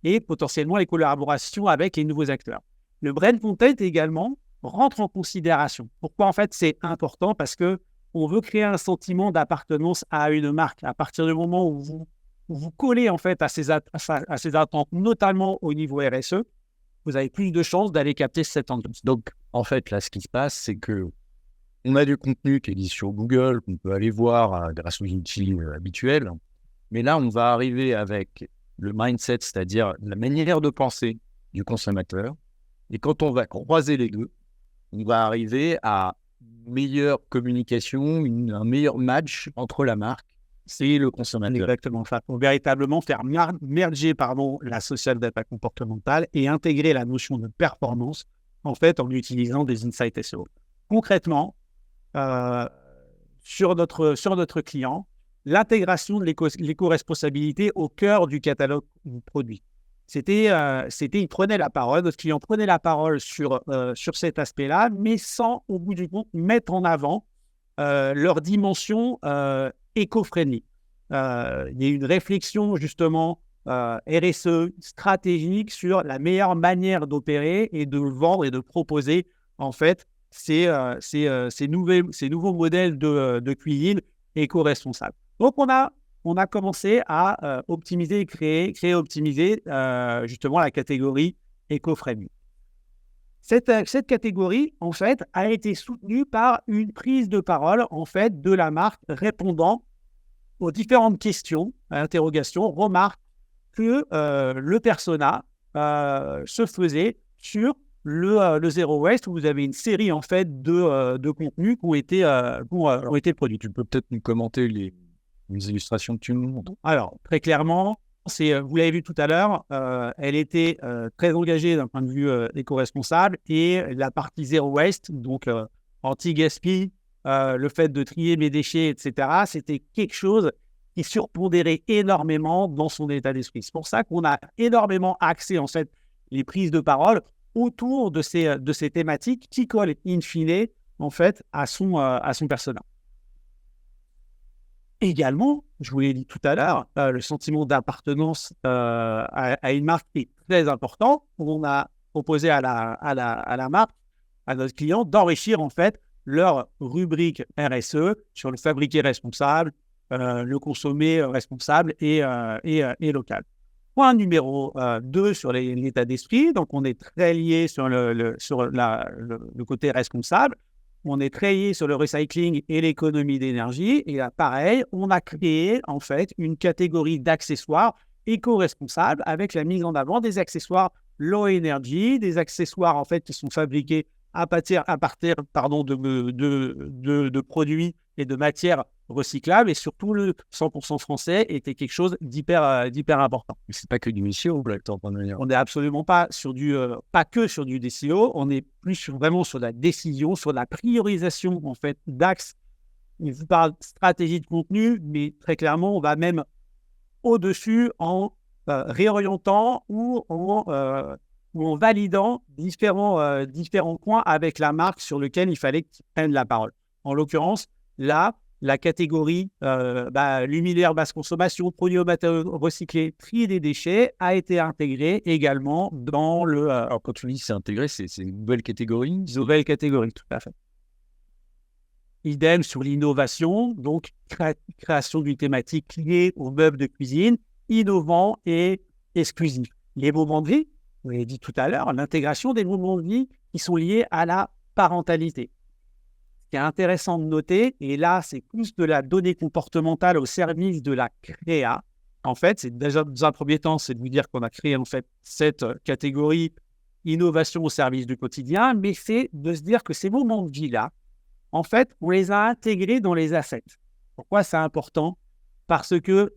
et potentiellement les collaborations avec les nouveaux acteurs. Le brand content également rentre en considération. Pourquoi en fait c'est important? Parce qu'on veut créer un sentiment d'appartenance à une marque. À partir du moment où vous collez en fait à ces attentes, notamment au niveau RSE, vous avez plus de chances d'aller capter cette tendance. Donc, en fait, là, ce qui se passe, c'est que on a du contenu qui existe sur Google, qu'on peut aller voir grâce aux outils habituels. Mais là, on va arriver avec le mindset, c'est-à-dire la manière de penser du consommateur. Et quand on va croiser les deux, on va arriver à une meilleure communication, un meilleur match entre la marque et le consommateur. Exactement ça. Pour véritablement faire merger la social data comportementale et intégrer la notion de performance en fait en utilisant des insights SEO. Concrètement, sur notre client, l'intégration de l'éco-responsabilité au cœur du catalogue du produit. Il prenait la parole, notre client prenait la parole sur cet aspect-là, mais sans, au bout du compte, mettre en avant leur dimension éco-friendly. Il y a une réflexion, justement, RSE stratégique sur la meilleure manière d'opérer et de vendre et de proposer, en fait, ces nouveaux modèles de cuisine éco-responsables. Donc, on a commencé à optimiser et créer et optimiser justement la catégorie éco-friendly. Cette catégorie, en fait, a été soutenue par une prise de parole, en fait, de la marque répondant aux différentes questions, interrogations, remarques que le persona se faisait sur le Zero Waste, où vous avez une série, en fait, de contenus qui ont été produits. Tu peux peut-être nous commenter les illustrations que tu nous montres. Alors, très clairement, vous l'avez vu tout à l'heure, elle était très engagée d'un point de vue éco-responsable et la partie zéro waste, donc anti-gaspi, le fait de trier mes déchets, etc., c'était quelque chose qui surpondérait énormément dans son état d'esprit. C'est pour ça qu'on a énormément axé en fait les prises de parole autour de ces thématiques qui collent in fine en fait à son persona. Également, je vous l'ai dit tout à l'heure, le sentiment d'appartenance à une marque est très important. On a proposé à la marque, à notre client, d'enrichir en fait leur rubrique RSE sur le fabriqué responsable, le consommer responsable et local. Point numéro 2 sur l'état d'esprit. Donc, on est très lié sur le côté responsable. On est très lié sur le recycling et l'économie d'énergie. Et là, pareil, on a créé en fait une catégorie d'accessoires éco-responsables avec la mise en avant des accessoires low energy, des accessoires en fait qui sont fabriqués à partir de produits et de matières recyclables, et surtout le 100% français était quelque chose d'hyper important. Mais c'est pas que du DCO, là, que tu es en train de dire. On n'est absolument pas pas que sur du DCO, on est plus vraiment sur la décision, sur la priorisation en fait d'axes. On vous parle stratégie de contenu, mais très clairement, on va même au-dessus en réorientant ou en validant différents points avec la marque sur lesquels il fallait qu'ils prennent la parole. En l'occurrence, là, la catégorie luminaire basse consommation, produits aux matériaux recyclés, tri des déchets a été intégrée également dans le... Alors, quand tu dis c'est intégré, c'est une nouvelle catégorie. Nouvelle catégorie, tout à fait. Idem sur l'innovation, donc création d'une thématique liée aux meubles de cuisine, innovant et exclusif. Les moments de vie, vous l'avez dit tout à l'heure, l'intégration des moments de vie qui sont liés à la parentalité. Ce qui est intéressant de noter, et là, c'est plus de la donnée comportementale au service de la créa. En fait, c'est déjà dans un premier temps, c'est de vous dire qu'on a créé en fait cette catégorie innovation au service du quotidien, mais c'est de se dire que ces moments de vie-là, en fait, on les a intégrés dans les assets. Pourquoi c'est important? Parce que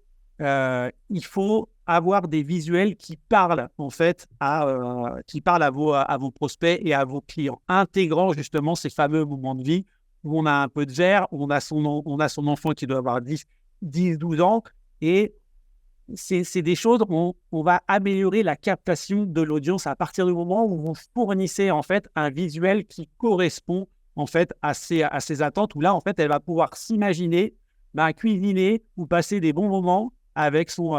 il faut avoir des visuels qui parlent en fait à vos prospects et à vos clients, intégrant justement ces fameux moments de vie où on a un peu de verre, où on a son enfant qui doit avoir 10-12 ans, et c'est des choses où on va améliorer la captation de l'audience à partir du moment où vous fournissez en fait un visuel qui correspond en fait à ses attentes, où là en fait elle va pouvoir s'imaginer cuisiner ou passer des bons moments avec son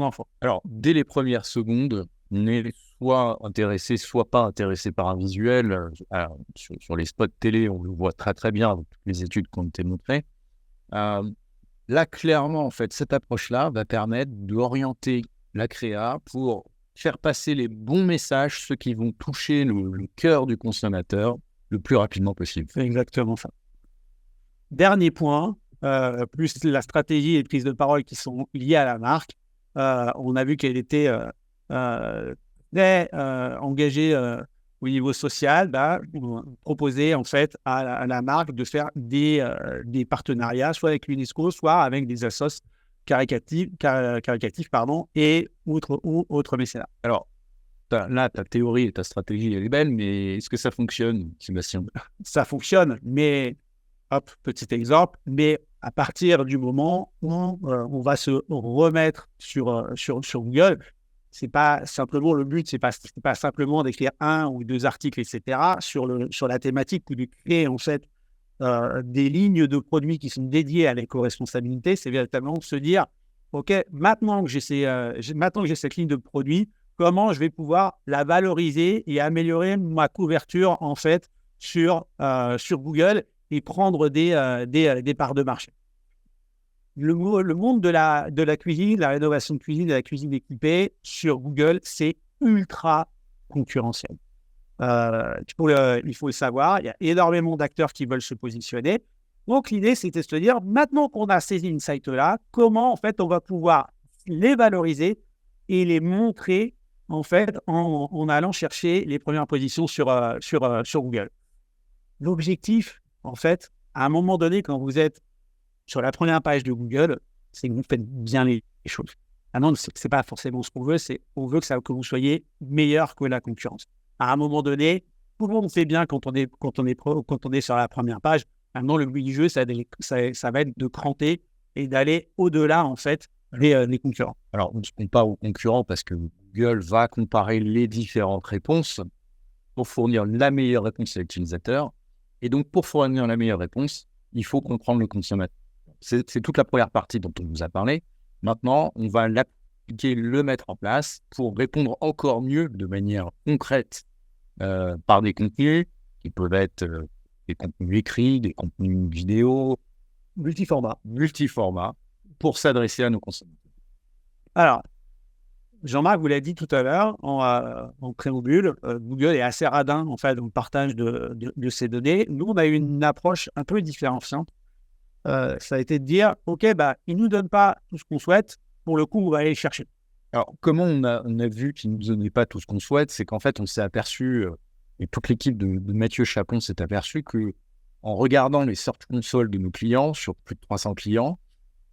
enfant. Alors, dès les premières secondes, on est soit intéressé, soit pas intéressé par un visuel. Sur les spots télé, on le voit très très bien avec toutes les études qui ont été montrées. Là, clairement, en fait, cette approche-là va permettre d'orienter la créa pour faire passer les bons messages, ceux qui vont toucher le cœur du consommateur le plus rapidement possible. C'est exactement ça. Dernier point, plus la stratégie et les prises de parole qui sont liées à la marque. On a vu qu'elle était très engagée au niveau social. Proposer en fait à la marque de faire des partenariats, soit avec l'UNESCO, soit avec des assos caricatifs, et autres mécénats. Alors, là, ta théorie et ta stratégie, elle est belle, mais est-ce que ça fonctionne, Sébastien? Ça fonctionne, mais, hop, petit exemple, mais à partir du moment où on va se remettre sur Google, c'est pas simplement le but, c'est pas simplement d'écrire 1 ou 2 articles, etc., sur la thématique, ou de créer en fait des lignes de produits qui sont dédiées à l'éco-responsabilité. C'est véritablement se dire, OK, maintenant que j'ai cette ligne de produits, comment je vais pouvoir la valoriser et améliorer ma couverture en fait sur Google et prendre des parts de marché. Le monde de la cuisine, la rénovation de cuisine, de la cuisine équipée sur Google, c'est ultra concurrentiel. Il faut le savoir, il y a énormément d'acteurs qui veulent se positionner. Donc l'idée, c'était de se dire, maintenant qu'on a ces insights-là, comment en fait on va pouvoir les valoriser et les montrer en fait en allant chercher les premières positions sur Google. L'objectif, en fait, à un moment donné, quand vous êtes sur la première page de Google, c'est que vous faites bien les choses. Maintenant, c'est pas forcément ce qu'on veut, on veut que vous soyez meilleur que la concurrence. À un moment donné, tout le monde fait bien quand on est sur la première page. Maintenant, le but du jeu, ça va être de cranter et d'aller au-delà, en fait, des concurrents. Alors, on ne se compte pas aux concurrents parce que Google va comparer les différentes réponses pour fournir la meilleure réponse à l'utilisateur. Et donc, pour fournir la meilleure réponse, il faut comprendre le consommateur. C'est toute la première partie dont on vous a parlé. Maintenant, on va l'appliquer, le mettre en place pour répondre encore mieux de manière concrète par des contenus qui peuvent être des contenus écrits, des contenus vidéo, multiformat, pour s'adresser à nos consommateurs. Alors, Jean-Marc vous l'a dit tout à l'heure en préambule, Google est assez radin en fait dans le partage de ces données. Nous, on a eu une approche un peu différenciante. Ça a été de dire, OK, ils ne nous donnent pas tout ce qu'on souhaite, pour le coup, on va aller le chercher. Alors, comment on a vu qu'ils ne nous donnaient pas tout ce qu'on souhaite, c'est qu'en fait, on s'est aperçu, et toute l'équipe de Mathieu Chapon s'est aperçu qu'en regardant les Search Console de nos clients, sur plus de 300 clients,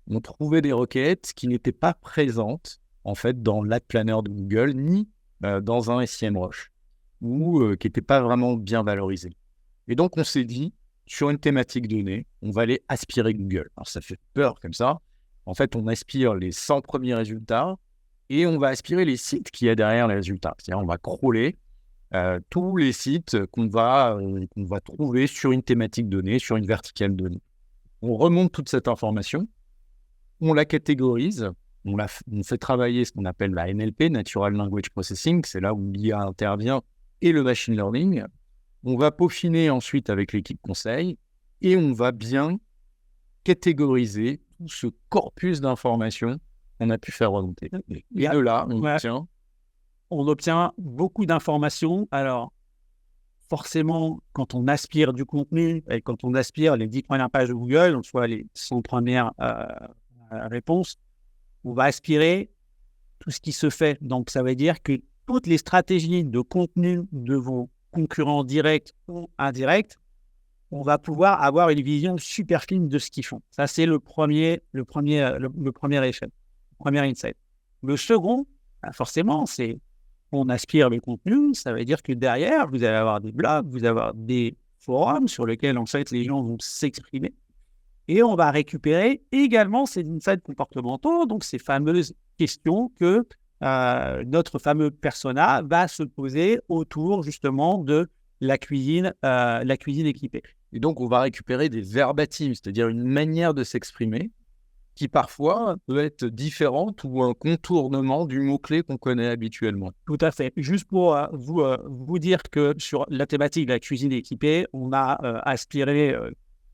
on trouvait des requêtes qui n'étaient pas présentes, en fait, dans l'Ad Planner de Google, ni dans un SEMrush, ou qui n'étaient pas vraiment bien valorisées. Et donc, on s'est dit, sur une thématique donnée, on va aller aspirer Google. Alors, ça fait peur comme ça. En fait, on aspire les 100 premiers résultats et on va aspirer les sites qu'il y a derrière les résultats. C'est-à-dire, on va crawler tous les sites qu'on va trouver sur une thématique donnée, sur une verticale donnée. On remonte toute cette information, on la catégorise, on fait travailler ce qu'on appelle la NLP, Natural Language Processing, c'est là où l'IA intervient, et le machine learning. On va peaufiner ensuite avec l'équipe conseil et on va bien catégoriser tout ce corpus d'informations qu'on a pu faire remonter. Et de là, on obtient beaucoup d'informations. Alors, forcément, quand on aspire du contenu et quand on aspire les 10 premières pages de Google, soit les 100 premières réponses, on va aspirer tout ce qui se fait. Donc, ça veut dire que toutes les stratégies de contenu de vos concurrents directs ou indirects, on va pouvoir avoir une vision super fine de ce qu'ils font. Ça, c'est le premier effet, le premier insight. Le second, forcément, c'est on aspire le contenu. Ça veut dire que derrière, vous allez avoir des blogs, vous allez avoir des forums sur lesquels, en fait, les gens vont s'exprimer. Et on va récupérer également ces insights comportementaux, donc ces fameuses questions que notre fameux persona va se poser autour justement de la cuisine équipée. Et donc, on va récupérer des verbatims, c'est-à-dire une manière de s'exprimer qui parfois peut être différente ou un contournement du mot-clé qu'on connaît habituellement. Tout à fait. Juste pour vous dire que sur la thématique de la cuisine équipée, on a aspiré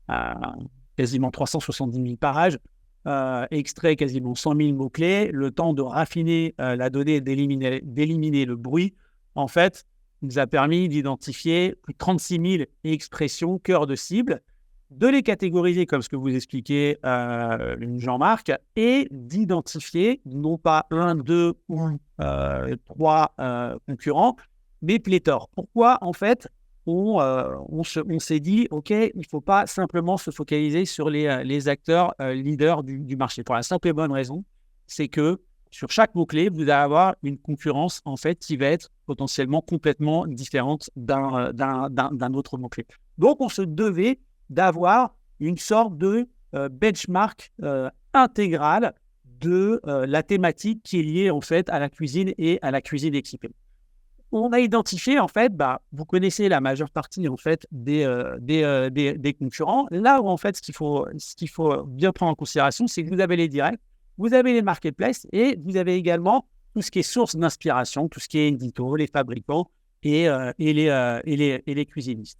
à quasiment 370 000 pages, extrait quasiment 100 000 mots-clés, le temps de raffiner la donnée, d'éliminer le bruit, en fait, nous a permis d'identifier plus de 36 000 expressions cœur de cible, de les catégoriser comme ce que vous expliquez, Jean-Marc, et d'identifier non pas 1, 2 ou 3 concurrents, mais pléthore. Pourquoi, en fait, on s'est dit, OK, il ne faut pas simplement se focaliser sur les acteurs leaders du marché. Pour la simple et bonne raison, c'est que sur chaque mot-clé, vous allez avoir une concurrence en fait qui va être potentiellement complètement différente d'un autre mot-clé. Donc, on se devait d'avoir une sorte de benchmark intégrale de la thématique qui est liée en fait à la cuisine et à la cuisine équipée. On a identifié en fait, vous connaissez la majeure partie en fait des concurrents. Là où en fait ce qu'il faut bien prendre en considération, c'est que vous avez les directs, vous avez les marketplaces et vous avez également tout ce qui est source d'inspiration, tout ce qui est édito, les fabricants et les cuisinistes.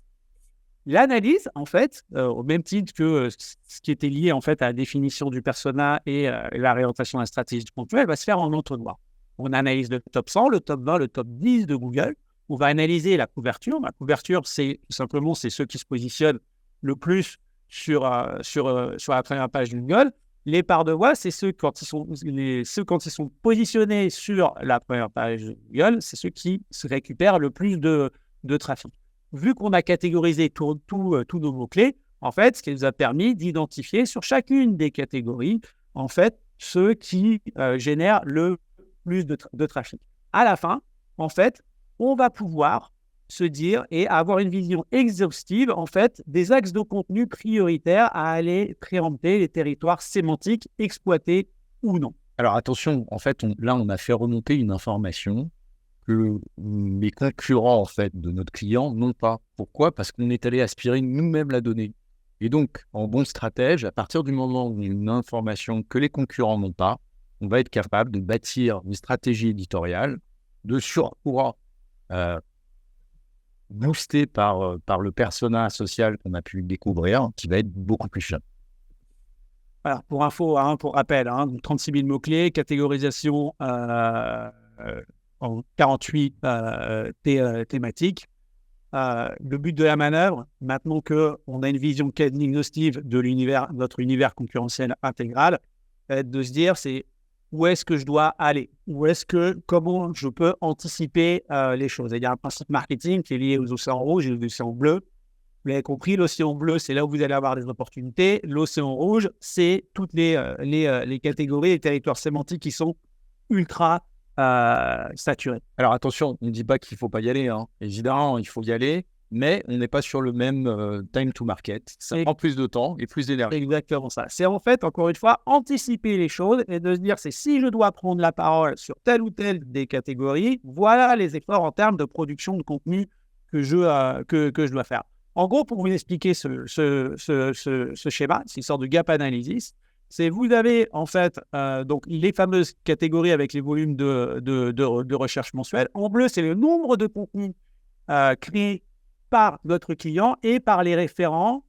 L'analyse, en fait, au même titre que ce qui était lié en fait à la définition du persona et la réorientation de la stratégie de contenu, elle va se faire en entonnoir. On analyse le top 100, le top 20, le top 10 de Google. On va analyser la couverture. La couverture, c'est simplement ceux qui se positionnent le plus sur la première page de Google. Les parts de voix, c'est ceux quand ils sont positionnés sur la première page de Google, c'est ceux qui se récupèrent le plus de trafic. Vu qu'on a catégorisé tous nos mots-clés, en fait, ce qui nous a permis d'identifier sur chacune des catégories, en fait, ceux qui génèrent le plus de trafic. À la fin, en fait, on va pouvoir se dire et avoir une vision exhaustive, en fait, des axes de contenu prioritaires à aller préempter les territoires sémantiques exploités ou non. Alors attention, en fait, on a fait remonter une information que les concurrents en fait, de notre client n'ont pas. Pourquoi ? Parce qu'on est allé aspirer nous-mêmes la donnée. Et donc, en bon stratège, à partir du moment où il y a une information que les concurrents n'ont pas, on va être capable de bâtir une stratégie éditoriale de surcroît boostée par le persona social qu'on a pu découvrir, qui va être beaucoup plus jeune. Alors, pour info, pour rappel, donc 36 000 mots-clés, catégorisation en 48 thématiques. Le but de la manœuvre, maintenant qu'on a une vision quasi exhaustive de notre univers concurrentiel intégral, de se dire, c'est où est-ce que je dois aller ? Comment je peux anticiper les choses ? Et il y a un principe marketing qui est lié aux océans rouges et aux océans bleus. Vous l'avez compris, l'océan bleu, c'est là où vous allez avoir des opportunités. L'océan rouge, c'est toutes les catégories, les territoires sémantiques qui sont ultra saturés. Alors attention, on ne dit pas qu'il ne faut pas y aller. Évidemment, il faut y aller, mais on n'est pas sur le même time to market. Ça prend plus de temps et plus d'énergie. C'est exactement ça. C'est en fait, encore une fois, anticiper les choses et de se dire, c'est si je dois prendre la parole sur telle ou telle des catégories, voilà les efforts en termes de production de contenu que je dois faire. En gros, pour vous expliquer ce schéma, c'est une sorte de gap analysis. C'est vous avez en fait donc les fameuses catégories avec les volumes de recherche mensuels. En bleu, c'est le nombre de contenus créés par notre client et par les référents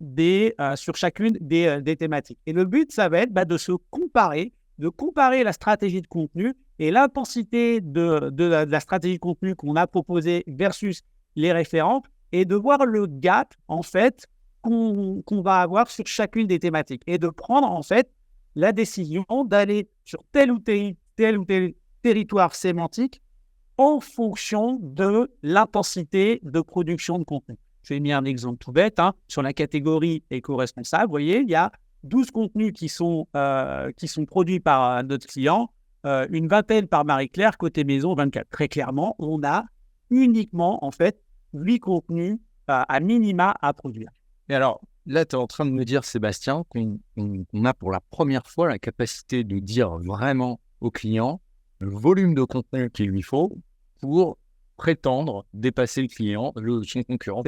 sur chacune des thématiques. Et le but, ça va être de comparer la stratégie de contenu et l'intensité de la stratégie de contenu qu'on a proposée versus les référents et de voir le gap, en fait, qu'on va avoir sur chacune des thématiques et de prendre, en fait, la décision d'aller sur tel ou tel territoire sémantique en fonction de l'intensité de production de contenu. Je vais mis un exemple tout bête. Sur la catégorie éco-responsable, vous voyez, il y a 12 contenus qui sont produits par notre client, une vingtaine par Marie-Claire, côté maison, 24. Très clairement, on a uniquement, en fait, 8 contenus à minima à produire. Et alors, là, tu es en train de me dire, Sébastien, qu'on a pour la première fois la capacité de dire vraiment au client le volume de contenu qu'il lui faut pour prétendre dépasser le client, son concurrent.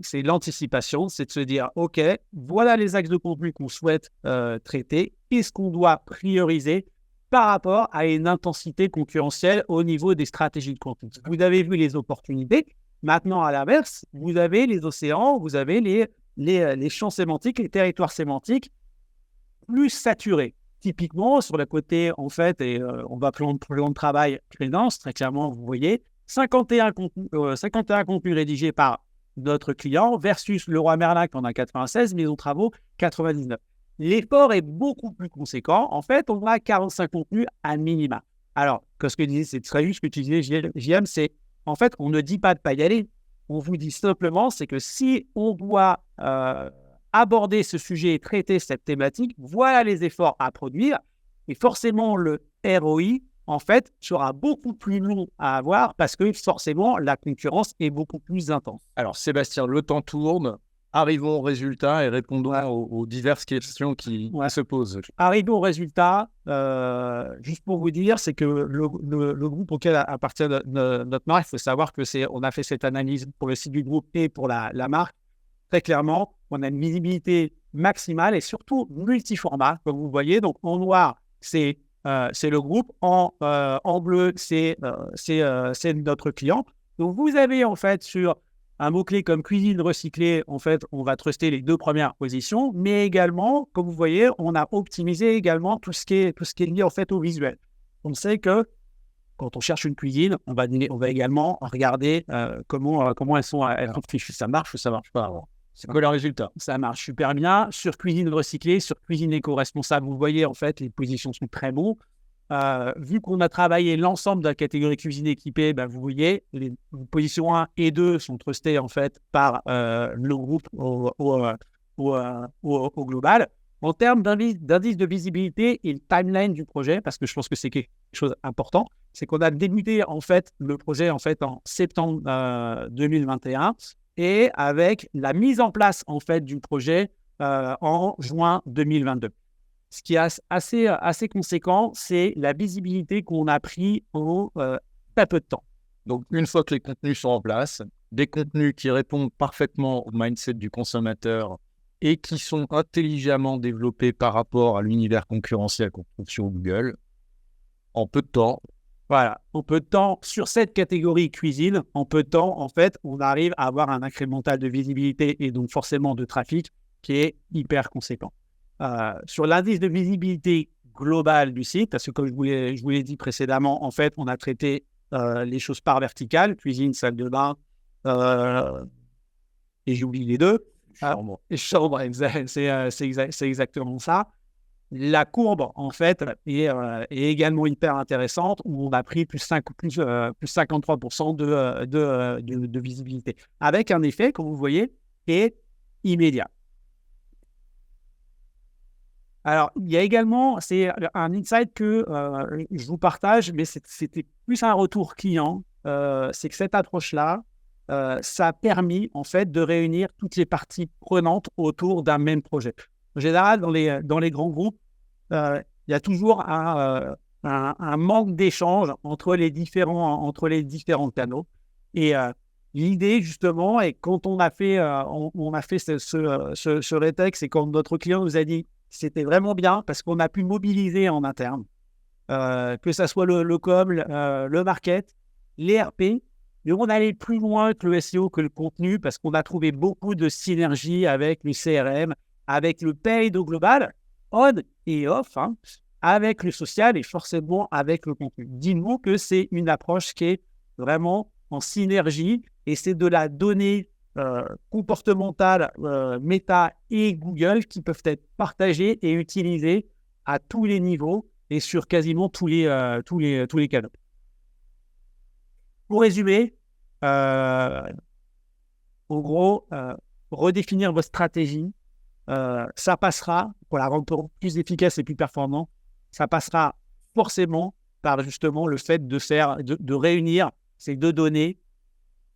C'est l'anticipation, c'est de se dire, OK, voilà les axes de contenu qu'on souhaite traiter, qu'est-ce qu'on doit prioriser par rapport à une intensité concurrentielle au niveau des stratégies de contenu. Vous avez vu les opportunités. Maintenant, à l'inverse, vous avez les océans, vous avez les champs sémantiques, les territoires sémantiques plus saturés. Typiquement, sur le côté, en fait, et on va plan de travail Crédence, très clairement, vous voyez, 51 contenus rédigés par notre client versus Leroy Merlin qui en a 96, Maison Travaux 99. L'effort est beaucoup plus conséquent. En fait, on a 45 contenus à minima. Alors, ce que je disais, c'est très juste ce que tu disais, JM, c'est en fait, on ne dit pas de ne pas y aller. On vous dit simplement, c'est que si on doit aborder ce sujet et traiter cette thématique, voilà les efforts à produire. Et forcément, le ROI, en fait, sera beaucoup plus long à avoir parce que forcément, la concurrence est beaucoup plus intense. Alors, Sébastien, le temps tourne. Arrivons au résultat et répondons aux diverses questions qui se posent. Arrivons au résultat. Juste pour vous dire, c'est que le groupe auquel appartient notre marque, il faut savoir on a fait cette analyse pour le site du groupe et pour la marque. Très clairement, on a une visibilité maximale et surtout multiformat, comme vous voyez. Donc, en noir, c'est le groupe. En bleu, c'est notre client. Donc, vous avez en fait sur un mot-clé comme cuisine recyclée, en fait, on va truster les 2 premières positions, mais également, comme vous voyez, on a optimisé également tout ce qui est lié en fait au visuel. On sait que quand on cherche une cuisine, on va également regarder comment elles sont fichues. Ça marche ou ça marche pas. C'est quoi le résultat ? Ça marche super bien. Sur cuisine recyclée, sur cuisine éco-responsable, vous voyez, en fait, les positions sont très bonnes. Vu qu'on a travaillé l'ensemble de la catégorie cuisine équipée, vous voyez, les positions 1 et 2 sont trustées en fait par le groupe au global. En termes d'indice de visibilité et le timeline du projet, parce que je pense que c'est quelque chose d'important, c'est qu'on a débuté en fait le projet en septembre 2021 et avec la mise en place en fait du projet en juin 2022. Ce qui est assez conséquent, c'est la visibilité qu'on a pris en très peu de temps. Donc, une fois que les contenus sont en place, des contenus qui répondent parfaitement au mindset du consommateur et qui sont intelligemment développés par rapport à l'univers concurrentiel qu'on trouve sur Google, en peu de temps. Voilà, en peu de temps, sur cette catégorie cuisine, en peu de temps, en fait, on arrive à avoir un incrémental de visibilité et donc forcément de trafic qui est hyper conséquent. Sur l'indice de visibilité global du site, parce que comme je vous l'ai dit précédemment, en fait, on a traité les choses par verticale, cuisine, salle de bain, et j'oublie les deux. Chambre. Chambre, c'est exactement ça. La courbe, en fait, est également hyper intéressante, où on a pris plus 53% de visibilité, avec un effet, comme vous voyez, qui est immédiat. Alors, il y a également, c'est un insight que je vous partage, mais c'était plus un retour client, c'est que cette approche-là, ça a permis, en fait, de réunir toutes les parties prenantes autour d'un même projet. En général, dans les grands groupes, il y a toujours un manque d'échange entre les différents canaux. Et l'idée, justement, et quand on a fait ce rétex et quand notre client nous a dit c'était vraiment bien parce qu'on a pu mobiliser en interne, que ça soit le com, le market, les RP, mais on allait plus loin que le SEO, que le contenu, parce qu'on a trouvé beaucoup de synergie avec le CRM, avec le paid au global, on et off, avec le social et forcément avec le contenu. Dis-nous que c'est une approche qui est vraiment en synergie et c'est de la donnée comportementale, Meta et Google qui peuvent être partagées et utilisées à tous les niveaux et sur quasiment tous les canaux. Pour résumer, en gros, redéfinir votre stratégie, ça passera, pour la rendre plus efficace et plus performant, ça passera forcément par justement le fait de réunir ces deux données,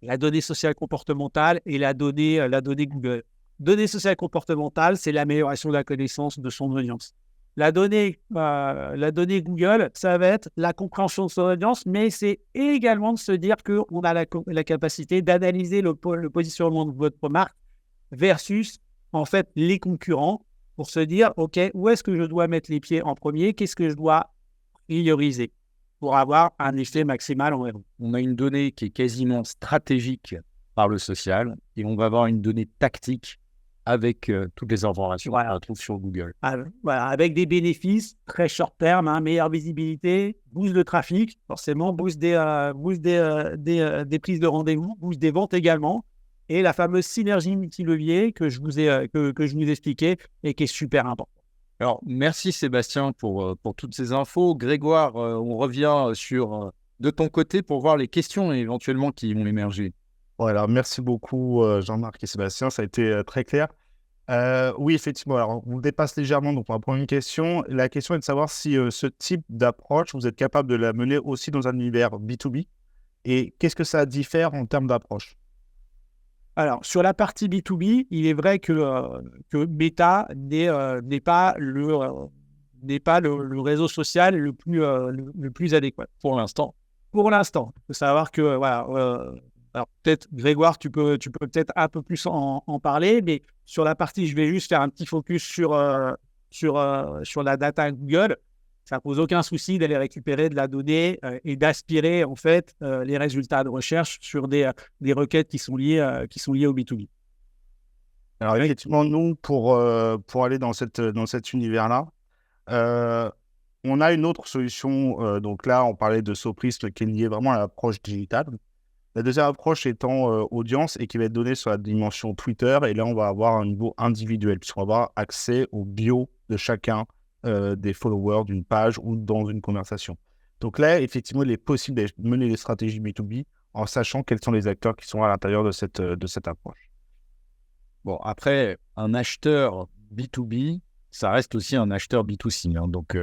la donnée sociale comportementale et la donnée Google. Donnée sociale comportementale, c'est l'amélioration de la connaissance de son audience. La donnée Google, ça va être la compréhension de son audience, mais c'est également de se dire qu'on a la capacité d'analyser le positionnement de votre marque versus en fait les concurrents pour se dire, OK, où est-ce que je dois mettre les pieds en premier? Qu'est-ce que je dois prioriser pour avoir un effet maximal en ROI? On a une donnée qui est quasiment stratégique par le social et on va avoir une donnée tactique avec toutes les informations qu'on trouve sur Google. Voilà, avec des bénéfices très short terme, meilleure visibilité, boost de trafic, forcément, boost des prises de rendez-vous, boost des ventes également, et la fameuse synergie multilevier que je vous ai expliqué et qui est super importante. Alors, merci Sébastien pour toutes ces infos. Grégoire, on revient de ton côté pour voir les questions éventuellement qui vont émerger. Voilà, merci beaucoup Jean-Marc et Sébastien, ça a été très clair. Oui, effectivement, alors on dépasse légèrement, donc on va prendre une question. La question est de savoir si ce type d'approche, vous êtes capable de la mener aussi dans un univers B2B et qu'est-ce que ça diffère en termes d'approche? Alors, sur la partie B2B, il est vrai que Meta n'est pas le réseau social le plus adéquat pour l'instant. Pour l'instant, il faut savoir que, voilà, alors peut-être Grégoire, tu peux peut-être un peu plus en parler, mais sur la partie, je vais juste faire un petit focus sur la data Google. Ça ne pose aucun souci d'aller récupérer de la donnée et d'aspirer en fait les résultats de recherche sur des requêtes qui sont liées au B2B. Alors effectivement, nous, pour aller dans cet univers-là, on a une autre solution. Donc là, on parlait de Soprist qui est liée vraiment à l'approche digitale. La deuxième approche étant audience et qui va être donnée sur la dimension Twitter. Et là, on va avoir un niveau individuel puisqu'on va avoir accès au bio de chacun des followers d'une page ou dans une conversation. Donc là, effectivement, il est possible de mener des stratégies B2B en sachant quels sont les acteurs qui sont à l'intérieur de cette approche. Bon, après, un acheteur B2B, ça reste aussi un acheteur B2C. Hein. Donc,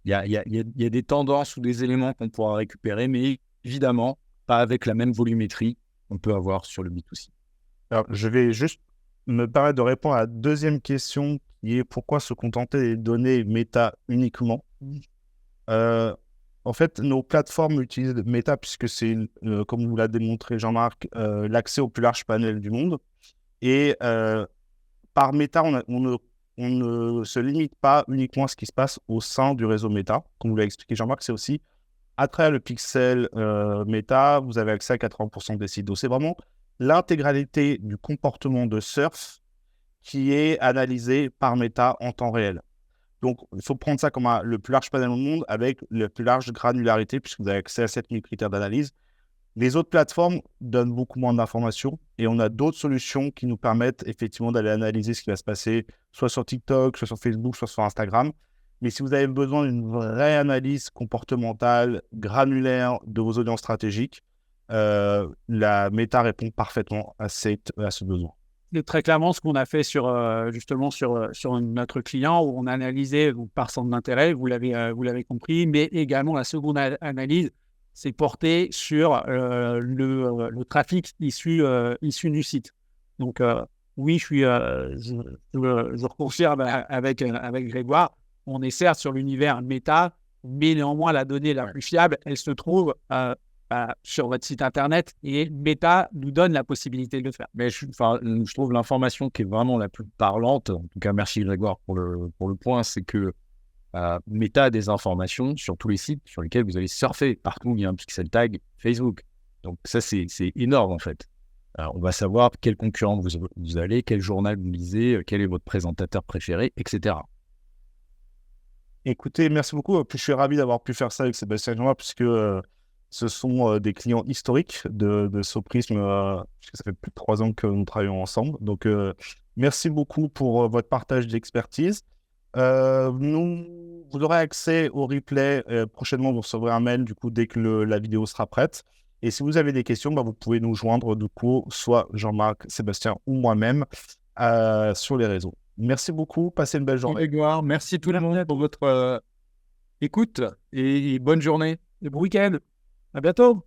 il y a des tendances ou des éléments qu'on pourra récupérer, mais évidemment, pas avec la même volumétrie qu'on peut avoir sur le B2C. Alors, je vais juste me permettre de répondre à la deuxième question, qui est pourquoi se contenter des données Meta uniquement. En fait, nos plateformes utilisent Meta puisque c'est, comme vous l'a démontré Jean-Marc, l'accès au plus large panel du monde. Et par Meta, on ne se limite pas uniquement à ce qui se passe au sein du réseau Meta. Comme vous l'a expliqué Jean-Marc, c'est aussi à travers le pixel Meta, vous avez accès à 80% des sites. Donc, c'est vraiment l'intégralité du comportement de surf qui est analysé par Meta en temps réel. Donc, il faut prendre ça comme le plus large panel au monde avec la plus large granularité puisque vous avez accès à 7000 critères d'analyse. Les autres plateformes donnent beaucoup moins d'informations et on a d'autres solutions qui nous permettent effectivement d'aller analyser ce qui va se passer soit sur TikTok, soit sur Facebook, soit sur Instagram. Mais si vous avez besoin d'une vraie analyse comportementale, granulaire de vos audiences stratégiques, la Meta répond parfaitement à ce besoin. Et très clairement, ce qu'on a fait justement sur notre client, où on a analysé par centre d'intérêt, vous l'avez compris, mais également la seconde analyse, c'est porté sur le trafic issu du site. Donc, oui, je confirme avec Grégoire, on est certes sur l'univers Meta, mais néanmoins, la donnée la plus fiable, elle se trouve sur votre site internet et Meta nous donne la possibilité de le faire. Mais je trouve l'information qui est vraiment la plus parlante, en tout cas merci Grégoire pour le point, c'est que Meta a des informations sur tous les sites sur lesquels vous allez surfer. Partout où il y a un pixel tag Facebook. Donc ça, c'est énorme en fait. On va savoir quel concurrent vous allez, quel journal vous lisez, quel est votre présentateur préféré, etc. Écoutez, merci beaucoup. Je suis ravi d'avoir pu faire ça avec Sébastien et moi, puisque ce sont des clients historiques de Soprism, puisque ça fait plus de 3 ans que nous travaillons ensemble. Donc, merci beaucoup pour votre partage d'expertise. Vous aurez accès au replay. Prochainement, vous recevrez un mail du coup, dès que la vidéo sera prête. Et si vous avez des questions, vous pouvez nous joindre du coup, soit Jean-Marc, Sébastien ou moi-même sur les réseaux. Merci beaucoup. Passez une belle journée. Grégoire, merci tout le monde pour votre écoute et bonne journée. Bon week-end. À bientôt.